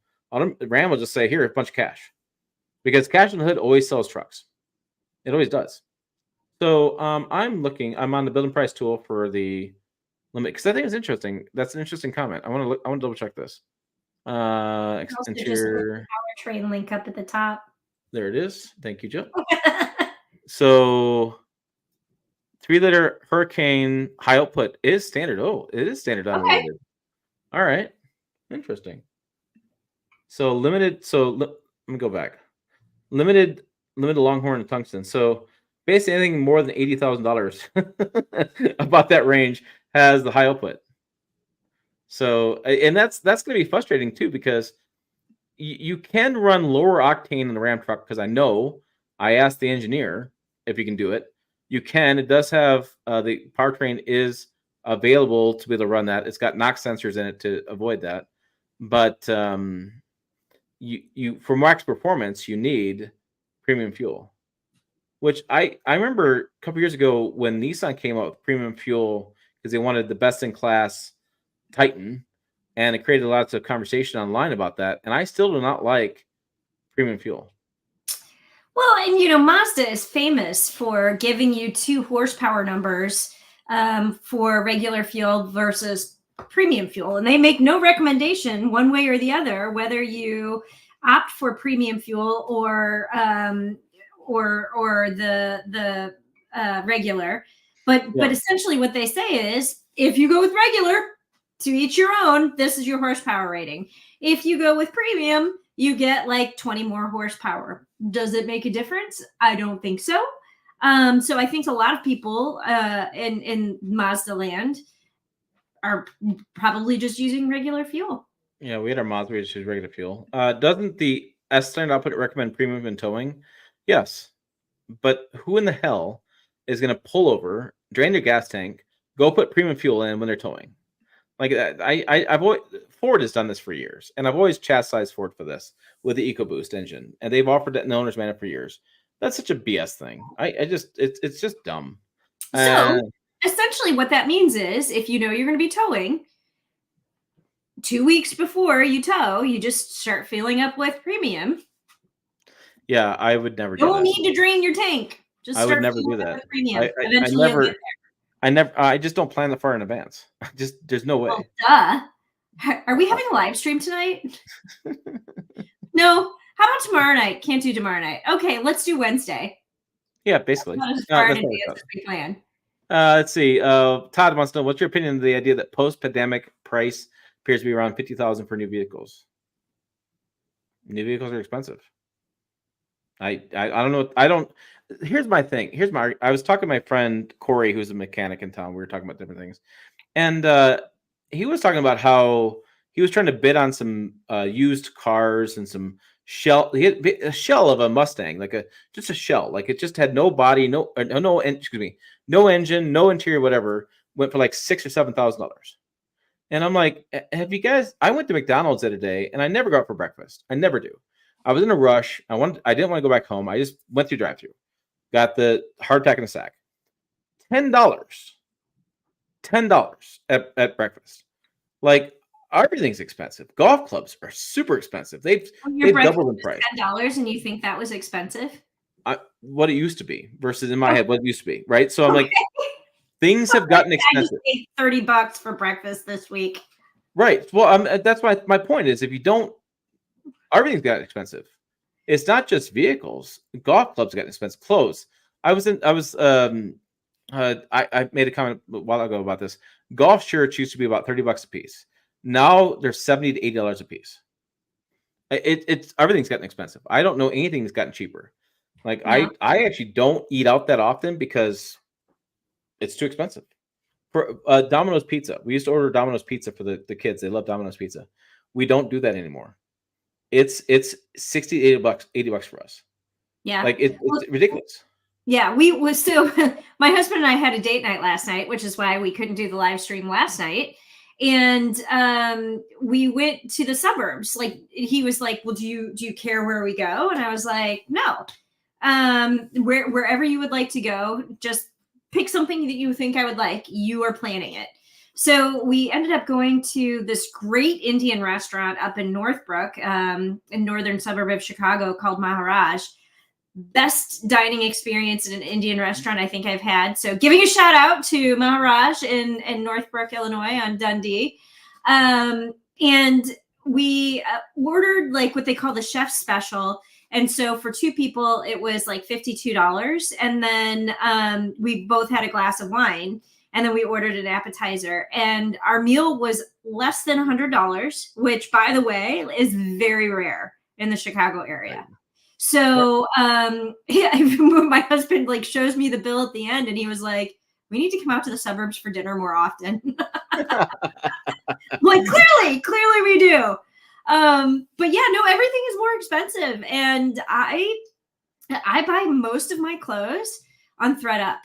Ram will just say, here, a bunch of cash. Because cash in the hood always sells trucks. It always does. So I'm on the build and price tool for the limit, because I think it's interesting. That's an interesting comment. I want to double check this. Interior powertrain link up at the top. There it is. Thank you, Jill. So 3-liter Hurricane high output is standard. Oh, it is standard on limited. All right. Interesting. So limited. So let me go back. Limited Longhorn and tungsten. So basically anything more than $80,000 about that range has the high output. So, and that's going to be frustrating too, because you can run lower octane in the Ram truck, because I asked the engineer if you can do it. You can. It does have the powertrain is available to be able to run that. It's got NOx sensors in it to avoid that. But you for max performance, you need premium fuel, which I remember a couple years ago when Nissan came out with premium fuel because they wanted the best in class Titan, and it created lots of conversation online about that. And I still do not like premium fuel. Well, and Mazda is famous for giving you 2 horsepower numbers for regular fuel versus premium fuel, and they make no recommendation one way or the other whether you opt for premium fuel or the regular. But essentially what they say is, if you go with regular, to each your own, this is your horsepower rating. If you go with premium, you get like 20 more horsepower. Does it make a difference? I don't think so. So I think a lot of people in Mazda land are probably just using regular fuel. Yeah, we had our Mazda, we just use regular fuel. Doesn't the S-standard output recommend premium in towing? Yes. But who in the hell is going to pull over drain their gas tank, go put premium fuel in when they're towing. Like I've always, Ford has done this for years, and I've always chastised Ford for this with the EcoBoost engine, and they've offered that in the owner's manual for years. That's such a BS thing. It's just dumb. So essentially, what that means is, if you know you're going to be towing, 2 weeks before you tow, you just start filling up with premium. Yeah, I would never do that. You don't need to drain your tank. Just I would never do that. Eventually, I just don't plan that far in advance. There's no way. Well, duh. Are we having a live stream tonight? No. How about tomorrow night? Can't do tomorrow night. Okay, let's do Wednesday. Yeah, basically. Plan. Let's see. Todd wants to know, what's your opinion of the idea that post-pandemic price appears to be around $50,000 for new vehicles? New vehicles are expensive. I don't know. Here's my thing. I was talking to my friend Corey, who's a mechanic in town. We were talking about different things, and he was talking about how he was trying to bid on some used cars and some shell. He had a shell of a Mustang, just a shell, like it just had no body, no engine, no interior, whatever. Went for like $6,000 or $7,000. And I'm like, have you guys? I went to McDonald's the other day, and I never go out for breakfast. I never do. I was in a rush. I didn't want to go back home. I just went through drive-thru, got the hardtack in a sack. $10 at breakfast. Like, everything's expensive. Golf clubs are super expensive. They've doubled in price. $10, and you think that was expensive? What it used to be versus in my head what it used to be, right? So I'm like, things have gotten expensive. I just paid $30 for breakfast this week. Right. Well, that's my point is, if you don't, everything's gotten expensive. It's not just vehicles. Golf clubs got expensive. Clothes. I made a comment a while ago about this. Golf shirts used to be about $30 a piece. Now they're $70 to $80 a piece. It's everything's gotten expensive. I don't know anything that's gotten cheaper. Like, no. I actually don't eat out that often because it's too expensive. For Domino's Pizza, we used to order Domino's Pizza for the kids. They love Domino's Pizza. We don't do that anymore. It's $60 to $80 for us. Yeah, like it's ridiculous. Yeah, so my husband and I had a date night last night, which is why we couldn't do the live stream last night. And we went to the suburbs. Like, he was like, well, do you care where we go? And I was like, no. Wherever you would like to go, just pick something that you think I would like. You are planning it. So we ended up going to this great Indian restaurant up in Northbrook, in northern suburb of Chicago, called Maharaj. Best dining experience in an Indian restaurant I think I've had. So giving a shout out to Maharaj in Northbrook, Illinois on Dundee. And we ordered like what they call the chef's special. And so for two people, it was like $52. And then we both had a glass of wine. And then we ordered an appetizer. And our meal was less than $100, which, by the way, is very rare in the Chicago area. So my husband like shows me the bill at the end, and he was like, we need to come out to the suburbs for dinner more often. Like, clearly we do. But yeah, no, everything is more expensive. And I buy most of my clothes on ThreadUp.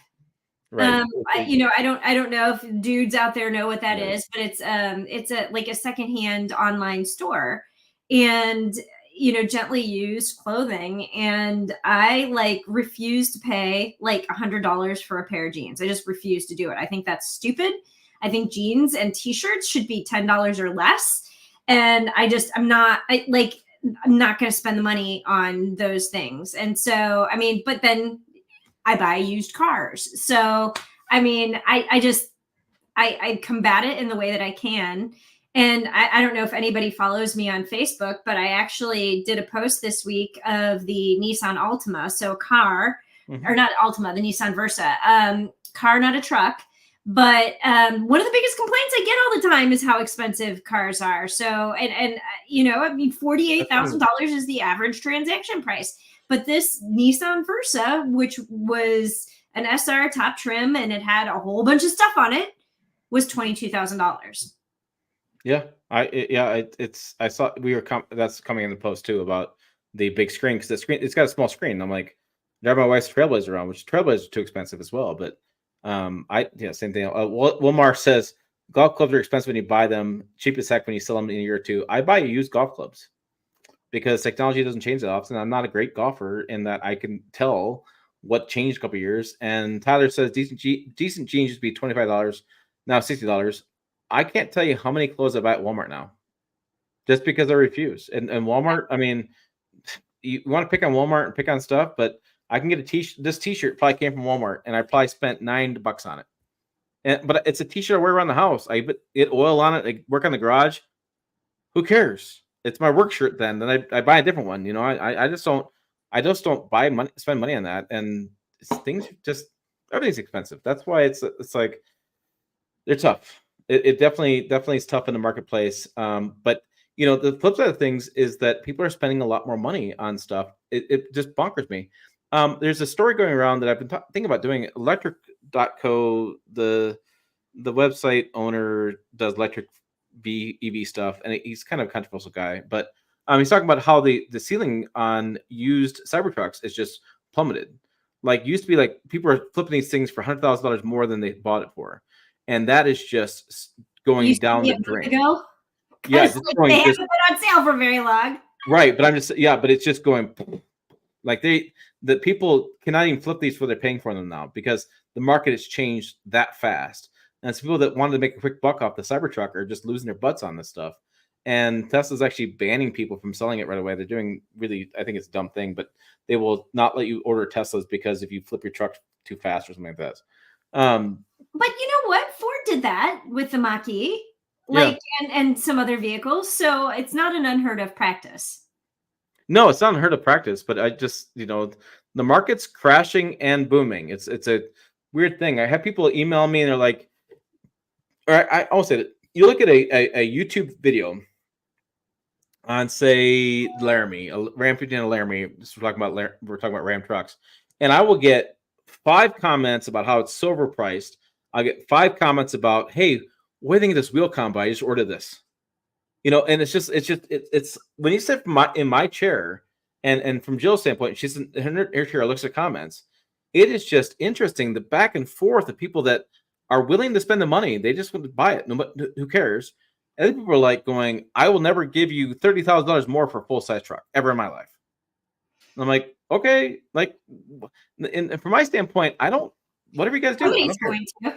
Right. I don't know if dudes out there know what that is, but it's a secondhand online store, and gently used clothing. And I like refuse to pay like $100 for a pair of jeans. I just refuse to do it. I think that's stupid. I think jeans and t-shirts should be $10 or less. And I'm not going to spend the money on those things. And so, but then I buy used cars. So, I combat it in the way that I can. And I don't know if anybody follows me on Facebook, but I actually did a post this week of the Nissan Altima. So car, or not Altima, the Nissan Versa, car, not a truck. But one of the biggest complaints I get all the time is how expensive cars are. So, $48,000 is the average transaction price. But this Nissan Versa, which was an SR top trim and it had a whole bunch of stuff on it, was $22,000. Yeah, I saw that's coming in the post too about the big screen, because it's got a small screen. I'm like, drive my wife's Trailblazer around, which Trailblazers are too expensive as well. But Same thing. Wilmar says golf clubs are expensive when you buy them, cheap as heck when you sell them in a year or two. I buy used golf clubs because technology doesn't change that often. I'm not a great golfer in that I can tell what changed a couple of years. And Tyler says decent jeans used to be $25, now $60. I can't tell you how many clothes I buy at Walmart now, just because I refuse. And Walmart, I mean, you want to pick on Walmart and pick on stuff, but I can get a t-shirt. This t-shirt probably came from Walmart, and I probably spent $9 on it. But it's a t-shirt I wear around the house. I put oil on it. I work on the garage. Who cares? It's my work shirt. Then I buy a different one. You know, I just don't spend money on that. And everything's expensive. That's why it's like they're tough. It definitely is tough in the marketplace. But you know, the flip side of things is that people are spending a lot more money on stuff. It just bonkers me. There's a story going around that I've been thinking about doing. Electric.co, the website owner does electric EV stuff, and he's kind of a controversial guy. But he's talking about how the ceiling on used Cybertrucks is just plummeted. Like, used to be like people are flipping these things for $100,000 more than they bought it for, and that is just going down the drain. Yeah, they haven't been on sale for very long. Right, but but it's just going like the people cannot even flip these for they're paying for them now because the market has changed that fast. And it's people that wanted to make a quick buck off the Cybertruck are just losing their butts on this stuff. And Tesla's actually banning people from selling it right away. They're doing really, I think it's a dumb thing, but they will not let you order Teslas because if you flip your truck too fast or something like that. But you know what? Ford did that with the Mach-E, and some other vehicles. So it's not an unheard of practice. No, it's not unheard of practice, but I just, the market's crashing and booming. It's a weird thing. I have people email me and they're like, I'll say that you look at a YouTube video on, say, Laramie, a Ram 15 Laramie. We're talking about Ram trucks, and I will get 5 comments about how it's so overpriced. I'll get 5 comments about, hey, what do you think of this wheel combo? I just ordered this. And it's when you sit in my chair, and from Jill's standpoint, she's in her chair, looks at comments. It is just interesting the back and forth of people that are willing to spend the money. They just want to buy it. Who cares? And then people are like going, I will never give you $30,000 more for a full size truck ever in my life. And I'm like, okay, like, and from my standpoint, I don't. Whatever you guys do, somebody's going to.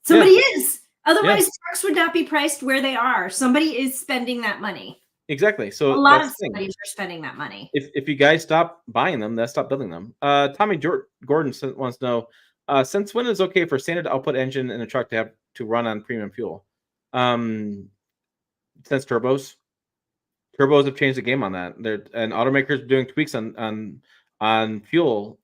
Somebody is. Otherwise, trucks would not be priced where they are. Somebody is spending that money. Exactly. So a lot of somebody's are spending that money. If you guys stop buying them, then stop building them. Tommy Gordon wants to know, since when is it okay for standard output engine in a truck to have to run on premium fuel? Since turbos have changed the game on that. And automakers are doing tweaks on fuel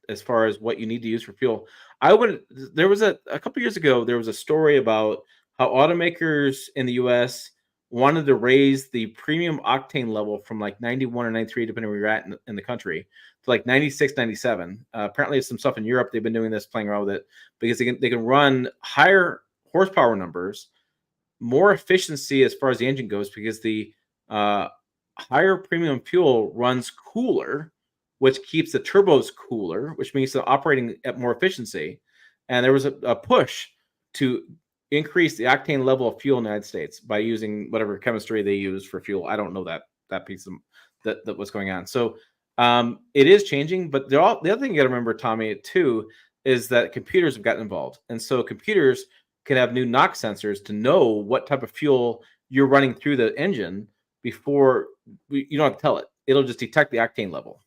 as far as what you need to use for fuel. There was a couple years ago, there was a story about how automakers in the US wanted to raise the premium octane level from like 91 or 93, depending where you're at in the country, to like 96, 97. Apparently, there's some stuff in Europe. They've been doing this, playing around with it, because they can run higher horsepower numbers, more efficiency as far as the engine goes, because the higher premium fuel runs cooler, which keeps the turbos cooler, which means they're operating at more efficiency. And there was a push to increase the octane level of fuel in the United States by using whatever chemistry they use for fuel. I don't know that piece of that what's going on. So it is changing, but the other thing you got to remember, Tommy, too, is that computers have gotten involved. And so computers can have new NOx sensors to know what type of fuel you're running through the engine before you don't have to tell it. It'll just detect the octane level.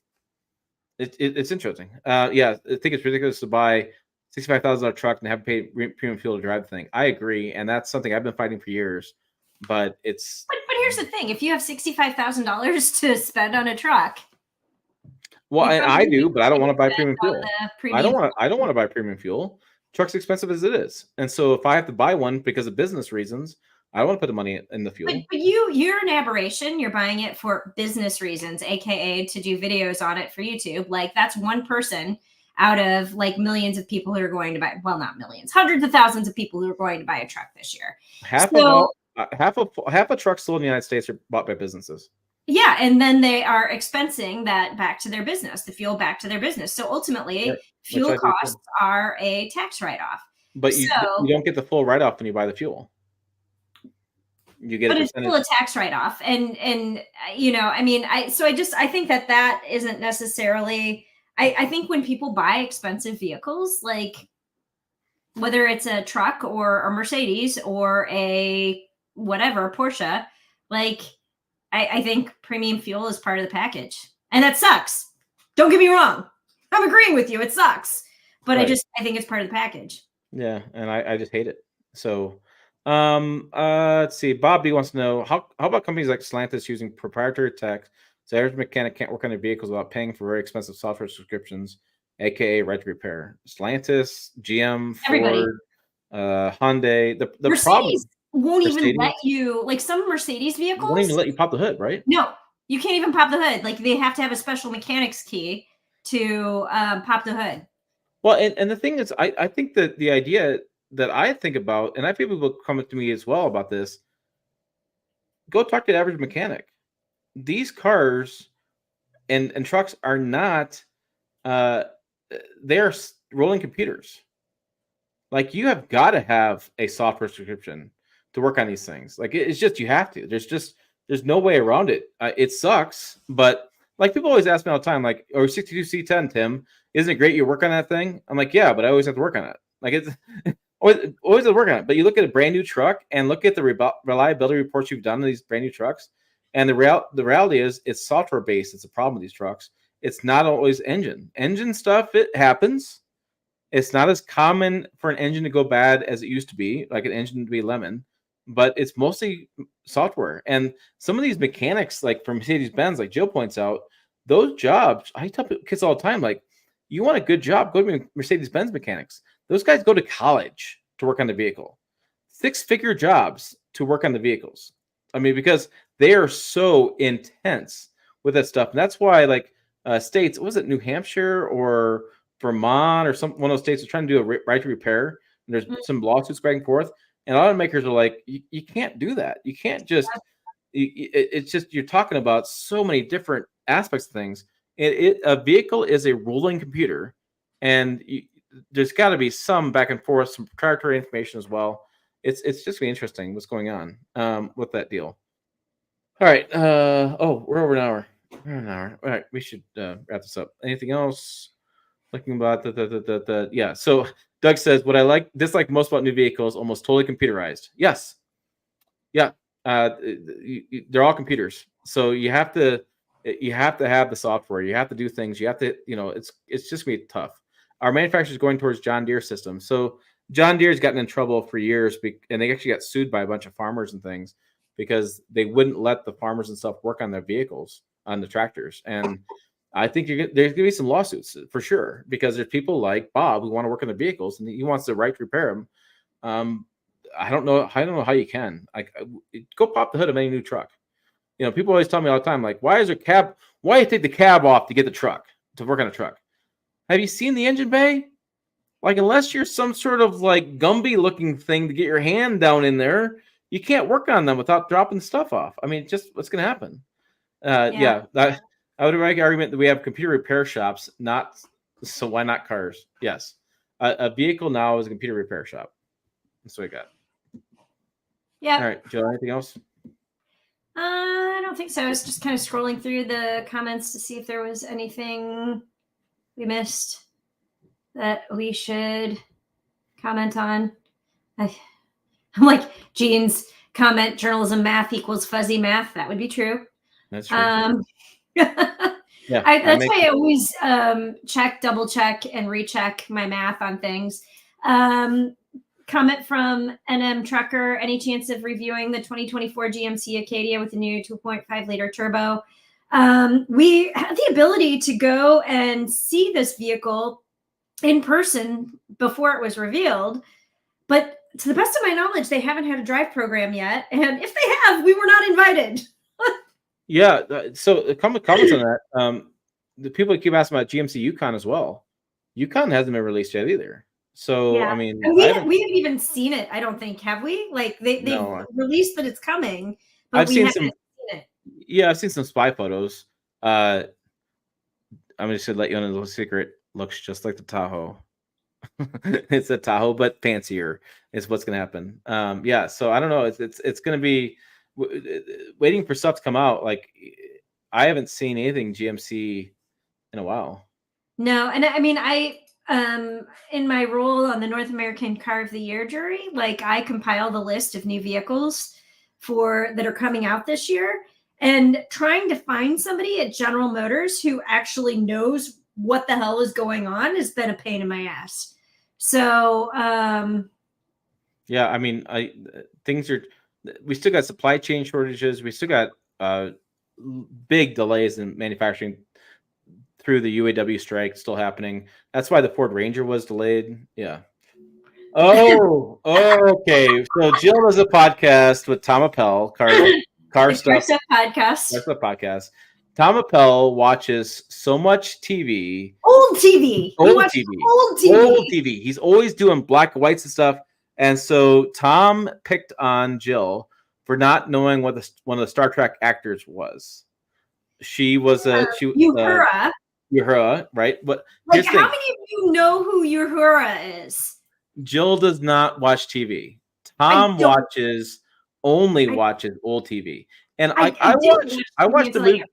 It's interesting. I think it's ridiculous to buy $65,000 truck and have to pay premium fuel to drive the thing. I agree, and that's something I've been fighting for years. But it's. But here's the thing: if you have $65,000 to spend on a truck. Well, I do, but I don't want to buy premium fuel. I don't want to buy premium fuel. Truck's expensive as it is, and so if I have to buy one because of business reasons, I don't want to put the money in the fuel. But you're an aberration. You're buying it for business reasons, aka to do videos on it for YouTube. Like, that's one person out of like millions of people who are going to buy. Well, not millions, hundreds of thousands of people who are going to buy a truck this year. Half a truck sold in the United States are bought by businesses. Yeah, and then they are expensing that back to their business, the fuel back to their business. So ultimately, fuel costs are a tax write-off. But you don't get the full write-off when you buy the fuel. You get but it's still a tax write-off, and I mean, I think that isn't necessarily. I think when people buy expensive vehicles, like whether it's a truck or a Mercedes or a whatever Porsche, like I think premium fuel is part of the package, and that sucks. Don't get me wrong. I'm agreeing with you. It sucks, but right. I think it's part of the package. Yeah, and I just hate it. So, let's see. Bob B wants to know how about companies like Stellantis using proprietary tech, so average mechanic can't work on their vehicles without paying for very expensive software subscriptions, aka right to repair. Stellantis, GM, Ford, Hyundai. The Mercedes problem won't even let you, like some Mercedes vehicles won't even let you pop the hood, right? No, you can't even pop the hood. Like they have to have a special mechanic's key to pop the hood. Well, and the thing is, I think that the idea that I think about, and I have people will come to me as well about this. Go talk to the average mechanic. These cars and trucks are not, they are rolling computers. Like you have got to have a software subscription to work on these things. Like it's just, you have to. There's no way around it. It sucks, but like people always ask me all the time, like, "Oh, 62C10, Tim, isn't it great you work on that thing?" I'm like, "Yeah, but I always have to work on it. Like it's always have to work on it." But you look at a brand new truck and look at the reliability reports you've done on these brand new trucks, and the reality is it's software based. It's a problem with these trucks. It's not always engine stuff. It happens. It's not as common for an engine to go bad as it used to be, like an engine to be lemon, but it's mostly software. And some of these mechanics, like from Mercedes-Benz, like Jill points out, those jobs, I tell kids all the time, like, you want a good job, go to Mercedes-Benz mechanics. Those guys go to college to work on the vehicle. 6-figure jobs to work on the vehicles. I mean, because they are so intense with that stuff. And that's why, like, states, was it New Hampshire or Vermont or one of those states are trying to do a right to repair. And there's some lawsuits back and forth. And automakers are like, you can't do that. You can't just, it's just, you're talking about so many different aspects of things. A vehicle is a rolling computer, and there's got to be some back and forth, some proprietary information as well. It's just really interesting what's going on with that deal. All right. We're over an hour. All right. We should wrap this up. Anything else? Looking about yeah. So Doug says, what I dislike most about new vehicles, almost totally computerized. Yes. Yeah. They're all computers. So you have to have the software. You have to do things. You have to, it's just gonna be tough. Our manufacturer's going towards John Deere systems. So John Deere's gotten in trouble for years, and they actually got sued by a bunch of farmers and things because they wouldn't let the farmers and stuff work on their vehicles, on the tractors. And I think there's going to be some lawsuits for sure, because there's people like Bob who want to work on the vehicles and he wants the right to repair them. I don't know how you can. Go pop the hood of any new truck. People always tell me all the time, like, why you take the cab off to get the truck, to work on a truck? Have you seen the engine bay? Like, unless you're some sort of like Gumby looking thing to get your hand down in there, you can't work on them without dropping stuff off. I mean, just what's going to happen? I would make an argument that we have computer repair shops, so why not cars? Yes. A vehicle now is a computer repair shop. That's what I got. Yeah. All right. Jill, anything else? I don't think so. I was just kind of scrolling through the comments to see if there was anything we missed that we should comment on. I'm like, Jean's comment, journalism math equals fuzzy math. That would be true. That's true. Yeah, that's why I always double check and recheck my math on things. Comment from NM Trucker: any chance of reviewing the 2024 GMC Acadia with the new 2.5 liter turbo? We had the ability to go and see this vehicle in person before it was revealed, but to the best of my knowledge, they haven't had a drive program yet. And if they have, we were not invited. Yeah, so comments on that. The people keep asking about GMC Yukon as well. Yukon hasn't been released yet either. So yeah. I mean, we haven't even seen it. I don't think, have we? Like they've released that it's coming, but I've seen it. Yeah, I've seen some spy photos. I'm just gonna let you in a little secret. looks just like the Tahoe. It's a Tahoe, but fancier is what's going to happen. Yeah. So I don't know. It's going to be waiting for stuff to come out. Like I haven't seen anything GMC in a while. No. And I mean, in my role on the North American Car of the Year jury, like I compile the list of new vehicles that are coming out this year, and trying to find somebody at General Motors who actually knows what the hell is going on has been a pain in my ass. So, yeah, I mean, we still got supply chain shortages. We still got big delays in manufacturing through the UAW strike still happening. That's why the Ford Ranger was delayed. Yeah. Oh, okay. So Jill does a podcast with Tom Appel, car stuff podcast. Tom Appel watches so much TV. Old TV. Old TV. He's always doing black and whites and stuff. And so Tom picked on Jill for not knowing what one of the Star Trek actors was. She was Uhura. Uhura, right? But like, how many of you know who Uhura is? Jill does not watch TV. Tom watches old TV. And I watched the movie.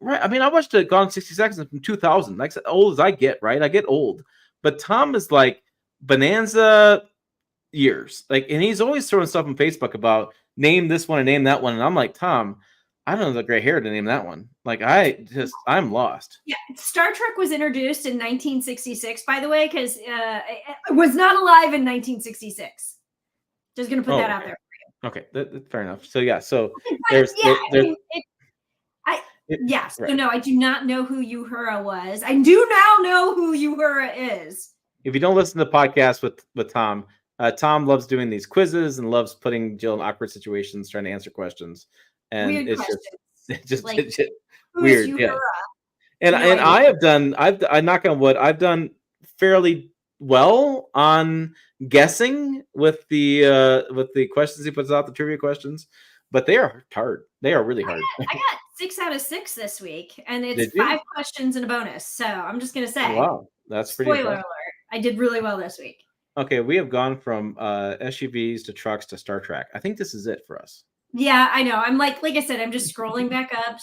Right. I mean, I watched it Gone in 60 Seconds from 2000. Like, as old as I get, right? I get old. But Tom is like Bonanza years. Like, and he's always throwing stuff on Facebook about name this one and name that one. And I'm like, Tom, I don't know the gray hair to name that one. Like, I'm lost. Yeah. Star Trek was introduced in 1966, by the way, because it was not alive in 1966. Just going to put that out there for you. Okay. Fair enough. So, yeah. So, So no, I do not know who Uhura was. I do now know who Uhura is. If you don't listen to the podcast with Tom, Tom loves doing these quizzes and loves putting Jill in awkward situations, trying to answer questions. And weird it's questions. just like, weird. Yeah. And I knock on wood, I've done fairly well on guessing with the questions he puts out, the trivia questions, but they are hard. They are really hard. I got 6 out of 6 this week, and it's 5 questions and a bonus. So I'm just gonna say, wow, that's pretty. Spoiler alert! I did really well this week. Okay, we have gone from SUVs to trucks to Star Trek. I think this is it for us. Yeah, I know. I'm like I said, I'm just scrolling back up,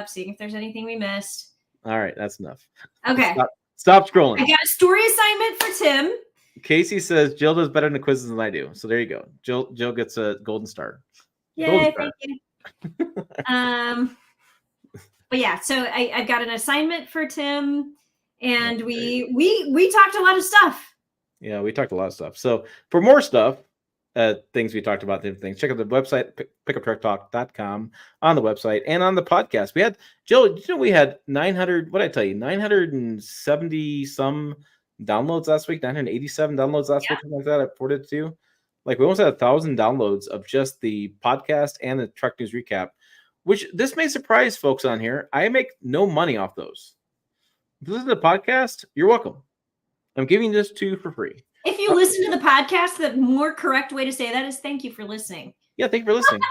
seeing if there's anything we missed. All right, that's enough. Okay. Stop scrolling. I got a story assignment for Tim. Casey says Jill does better in the quizzes than I do. So there you go. Jill gets a golden star. Yay, thank you. But yeah, so I've got an assignment for Tim, and we talked a lot of stuff. Yeah, we talked a lot of stuff. So for more stuff, things we talked about, different things, check out the website, pickuptrucktalk.com, on the website and on the podcast. We had, Jill, we had 970 some downloads last week, 987 downloads last week, something like that. I reported to you. Like, we almost had 1,000 downloads of just the podcast and the Truck News Recap, which this may surprise folks on here. I make no money off those. If you listen to the podcast, you're welcome. I'm giving this to you for free. If you listen to the podcast, the more correct way to say that is thank you for listening. Yeah, thank you for listening.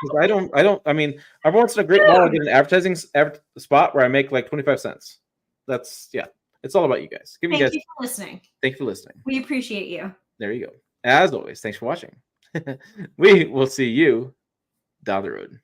I mean, every once in a great while I get an advertising spot where I make like 25 cents. It's all about you guys. Thank you for listening. Thank you for listening. We appreciate you. There you go. As always, thanks for watching. We will see you down the road.